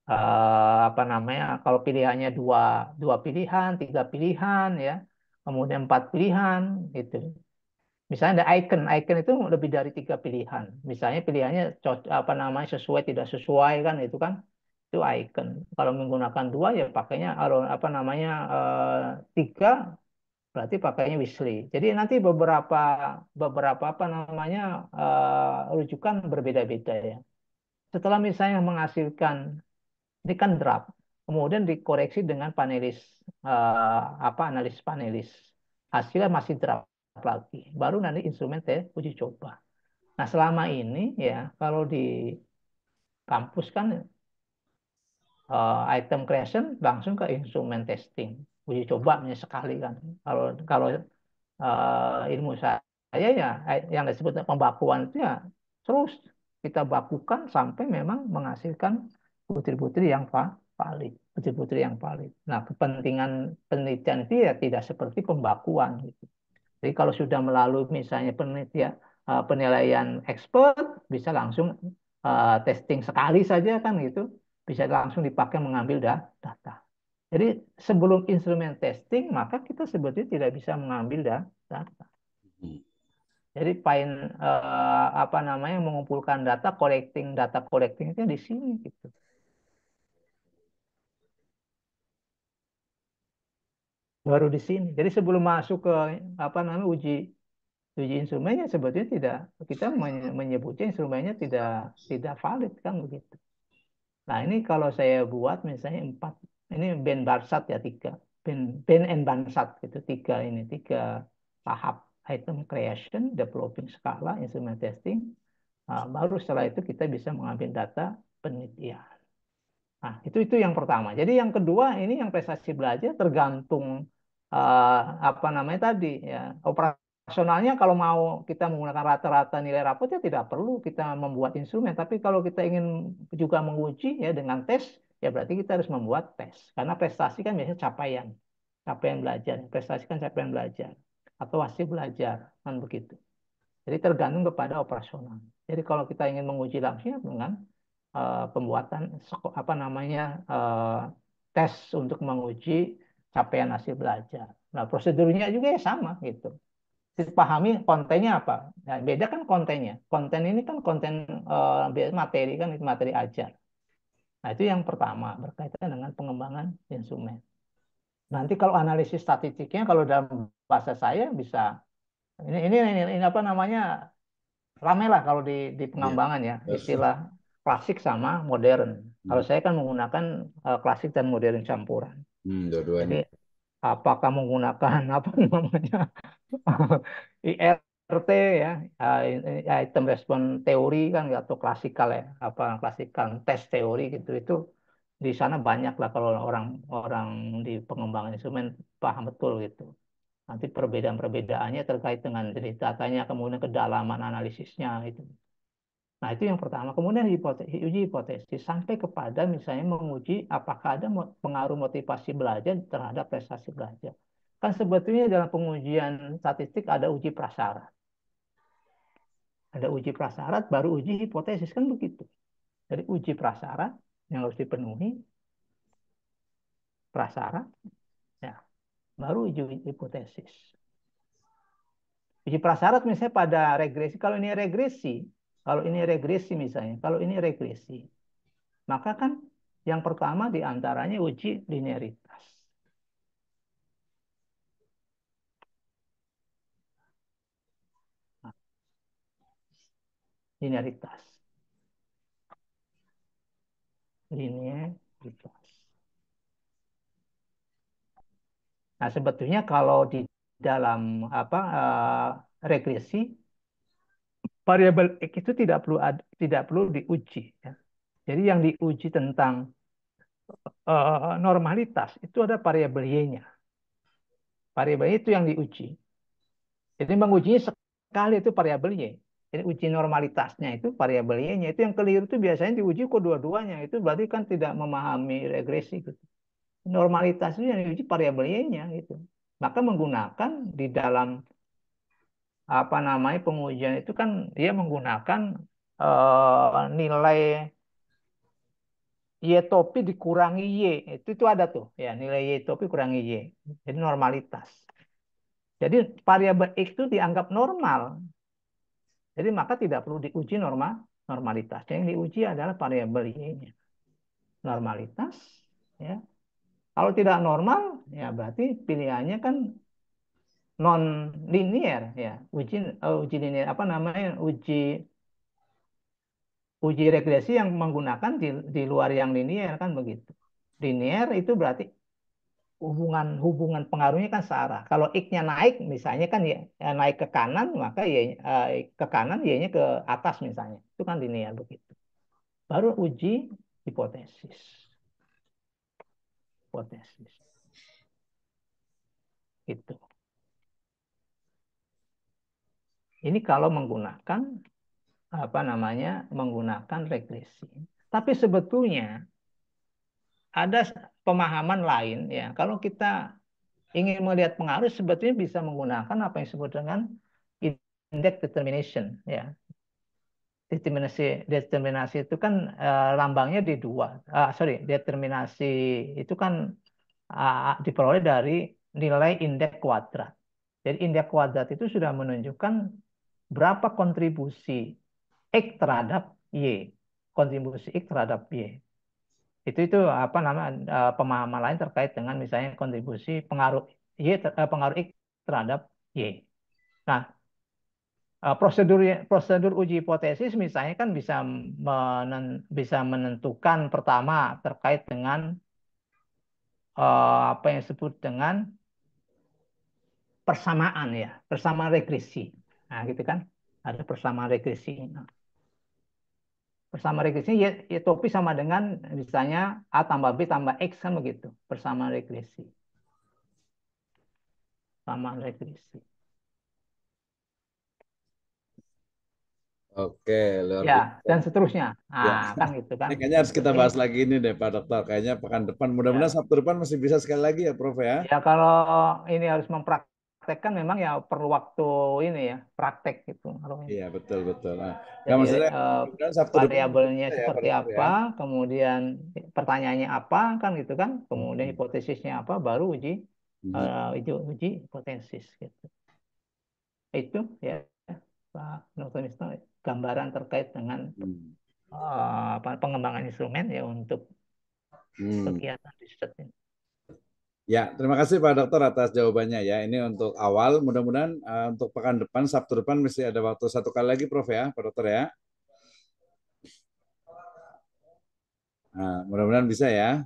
apa namanya kalau pilihannya dua pilihan, tiga pilihan ya, kemudian empat pilihan gitu. Misalnya ada icon itu lebih dari tiga pilihan. Misalnya pilihannya apa namanya sesuai tidak sesuai kan itu kan itu icon. Kalau menggunakan dua ya pakainya apa namanya tiga berarti pakainya Wishley. Jadi nanti beberapa beberapa apa namanya rujukan berbeda-beda ya. Setelah misalnya menghasilkan ini kan draft, kemudian dikoreksi dengan panelis apa analis panelis. Hasilnya masih draft lagi. Baru nanti instrumen uji coba. Nah, selama ini ya kalau di kampus kan item creation langsung ke instrumen testing. Uji coba misalnya sekali kan. Kalau kalau ilmu saya ya yang disebut pembakuan itu ya terus kita bakukan sampai memang menghasilkan butir-butir yang valid, butir-butir yang valid. Nah, kepentingan penelitian itu ya tidak seperti pembakuan gitu. Jadi kalau sudah melalui misalnya penelitian penilaian expert bisa langsung testing sekali saja kan gitu, bisa langsung dipakai mengambil data. Jadi sebelum instrumen testing, maka kita sebetulnya tidak bisa mengambil data. Hmm. Jadi apa namanya mengumpulkan data collecting itu di sini gitu. Baru di sini. Jadi sebelum masuk ke apa namanya uji instrumennya sebetulnya tidak kita menyebutnya instrumennya tidak valid kan begitu. Nah ini kalau saya buat misalnya empat, ini Ben Barsat ya tiga, Ben and Bansat gitu tiga tahap item creation, developing skala, instrument testing. Nah, baru setelah itu kita bisa mengambil data penelitian. Nah, itu yang pertama. Jadi yang kedua ini yang prestasi belajar tergantung eh, apa namanya tadi ya operasionalnya kalau mau kita menggunakan rata-rata nilai rapot ya tidak perlu kita membuat instrumen. Tapi kalau kita ingin juga menguji ya dengan tes ya berarti kita harus membuat tes. Karena prestasi kan biasanya capaian belajar. Prestasi kan capaian belajar atau hasil belajar kan begitu. Jadi tergantung kepada operasional. Jadi kalau kita ingin menguji langsung ya dengan pembuatan apa namanya tes untuk menguji capaian hasil belajar. Nah, prosedurnya juga ya sama gitu. Pahami kontennya apa. Nah, beda kan kontennya. Konten ini kan konten materi kan materi ajar. Nah, itu yang pertama berkaitan dengan pengembangan instrumen. Nanti kalau analisis statistiknya kalau dalam bahasa saya bisa ini apa namanya ramai lah kalau di Iya. pengembangan ya istilah klasik sama modern. Kalau Hmm. saya kan menggunakan klasik dan modern campuran. Jadi Dua-duanya. apakah menggunakan apa namanya IRT ya, item respon teori kan atau klasikal ya, apa klasikal tes teori gitu itu di sana banyak lah kalau orang-orang di pengembangan instrumen paham betul gitu. Nanti perbedaan-perbedaannya terkait dengan jenis datanya, kemudian kedalaman analisisnya itu. Nah, itu yang pertama. Kemudian uji hipotesis sampai kepada misalnya menguji apakah ada pengaruh motivasi belajar terhadap prestasi belajar. Kan sebetulnya dalam pengujian statistik ada uji prasyarat. Ada uji prasyarat, baru uji hipotesis. Kan begitu. Jadi uji prasyarat yang harus dipenuhi, prasyarat, ya, baru uji hipotesis. Uji prasyarat misalnya pada regresi. Kalau ini regresi misalnya, kalau ini regresi, maka kan yang pertama diantaranya uji linearitas. Nah, linearitas. Linearitas. Nah, sebetulnya kalau di dalam apa regresi, variabel X itu tidak perlu diuji. Ya. Jadi yang diuji tentang normalitas itu ada variabel Y-nya. Variabel Y itu yang diuji. Jadi mengujinya sekali itu variabel Y. Jadi uji normalitasnya itu variabel Y-nya. Itu yang keliru itu biasanya diuji kok dua-duanya. Itu berarti kan tidak memahami regresi. Gitu. Normalitas itu yang diuji variabel Y-nya. Gitu. Maka menggunakan di dalam apa namanya pengujian itu kan dia menggunakan nilai Y topi dikurangi Y. Itu ada tuh. Ya, nilai Y topi kurangi Y. Jadi normalitas. Jadi variabel X itu dianggap normal. Jadi maka tidak perlu diuji normalitas. Yang diuji adalah variabel Y-nya. Normalitas, ya. Kalau tidak normal, ya berarti pilihannya kan non linear, ya. Uji linear apa namanya? Uji regresi yang menggunakan di luar yang linear kan begitu. Linear itu berarti hubungan hubungan pengaruhnya kan searah. Kalau X-nya naik misalnya kan ya, naik ke kanan maka ya ke kanan Y-nya ke atas misalnya. Itu kan linear begitu. Baru uji hipotesis. Hipotesis. Itu. Ini kalau menggunakan apa namanya? Menggunakan regresi. Tapi sebetulnya ada pemahaman lain ya. Kalau kita ingin melihat pengaruh sebetulnya bisa menggunakan apa yang disebut dengan index determination ya. Determinasi itu kan lambangnya di dua. Sorry, determinasi itu kan diperoleh dari nilai indeks kuadrat. Jadi indeks kuadrat itu sudah menunjukkan berapa kontribusi X terhadap Y, kontribusi X terhadap Y. Itu apa nama pemahaman lain terkait dengan misalnya kontribusi pengaruh pengaruh X terhadap Y. Nah, prosedur uji hipotesis misalnya kan bisa menentukan pertama terkait dengan apa yang disebut dengan persamaan ya, persamaan regresi. Nah, gitu kan. Ada persamaan regresi. Nah, persamaan regresi ya topi sama dengan misalnya A tambah B tambah X kan begitu. Persamaan regresi. Persamaan regresi. Oke, luar Ya, biasa. dan seterusnya. Ya, Nah, kan gitu kan. ini kayaknya harus kita Ini bahas lagi ini deh Pak Dokter. Kayaknya pekan depan, mudah-mudahan ya, Sabtu depan masih bisa sekali lagi ya Prof ya. ya kalau ini harus mempraktekkan memang ya perlu waktu ini ya, praktek gitu. Kalau ini. Iya, betul betul. Nah, nggak Jadi maksudnya mudah-mudahan Sabtu depan variabelnya bisa ya Pak seperti Dokter ya. apa, kemudian pertanyaannya apa kan gitu kan, kemudian Hmm. hipotesisnya apa, baru Hmm. uji hipotesis gitu. Itu ya Pak Dr. Misno, gambaran terkait dengan Hmm. pengembangan instrumen ya untuk Hmm. kegiatan riset ini. Ya, terima kasih Pak Dokter atas jawabannya ya. Ini untuk awal, mudah-mudahan untuk pekan depan, Sabtu depan mesti ada waktu satu kali lagi Prof ya, Pak Dokter ya. Nah, mudah-mudahan bisa ya.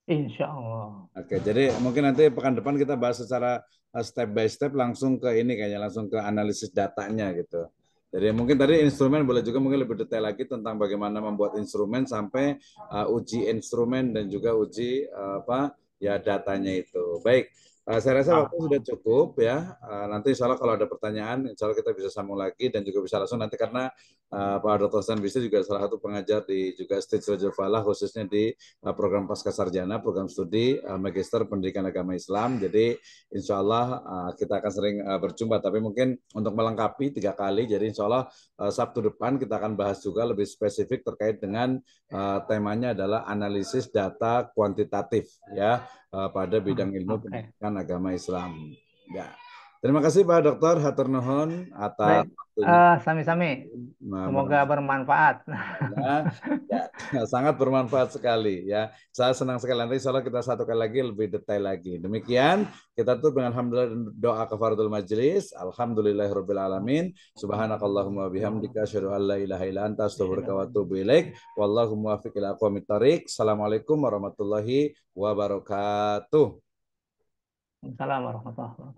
Insya Allah. Oke, jadi mungkin nanti pekan depan kita bahas secara step by step langsung ke ini kayaknya langsung ke analisis datanya gitu. Jadi mungkin tadi instrumen boleh juga mungkin lebih detail lagi tentang bagaimana membuat instrumen sampai uji instrumen dan juga uji apa ya datanya itu. Baik, saya rasa waktu sudah Ah, cukup ya. Nanti insya Allah kalau ada pertanyaan, insya Allah kita bisa sambung lagi dan juga bisa langsung nanti karena Pak Dr. Stan Bisri juga salah satu pengajar di juga Stage Raja Falah khususnya di program pasca sarjana, program studi Magister Pendidikan Agama Islam. Jadi insya Allah kita akan sering berjumpa, tapi mungkin untuk melengkapi 3 kali, jadi insya Allah Sabtu depan kita akan bahas juga lebih spesifik terkait dengan temanya adalah analisis data kuantitatif ya pada bidang ilmu Oke. pendidikan agama Islam. Ya. Terima kasih Pak Dokter Hatur Nuhun Baik, atas waktunya. sami-sami. Semoga Mudah-mudahan bermanfaat. ya, ya, sangat bermanfaat sekali ya. Saya senang sekali nanti insya Allah kita satu kali lagi lebih detail lagi. Demikian kita tutup dengan alhamdulillah doa kafaratul majelis. Alhamdulillahirabbil alamin. Subhanakallahumma bihamdika asyhadu an la ilaha illa anta astaghfiruka wa atubu ilaik. Wallahu muwaffiq ila aqwamit thoriq. Assalamualaikum warahmatullahi wabarakatuh. Assalamualaikum warahmatullahi wabarakatuh.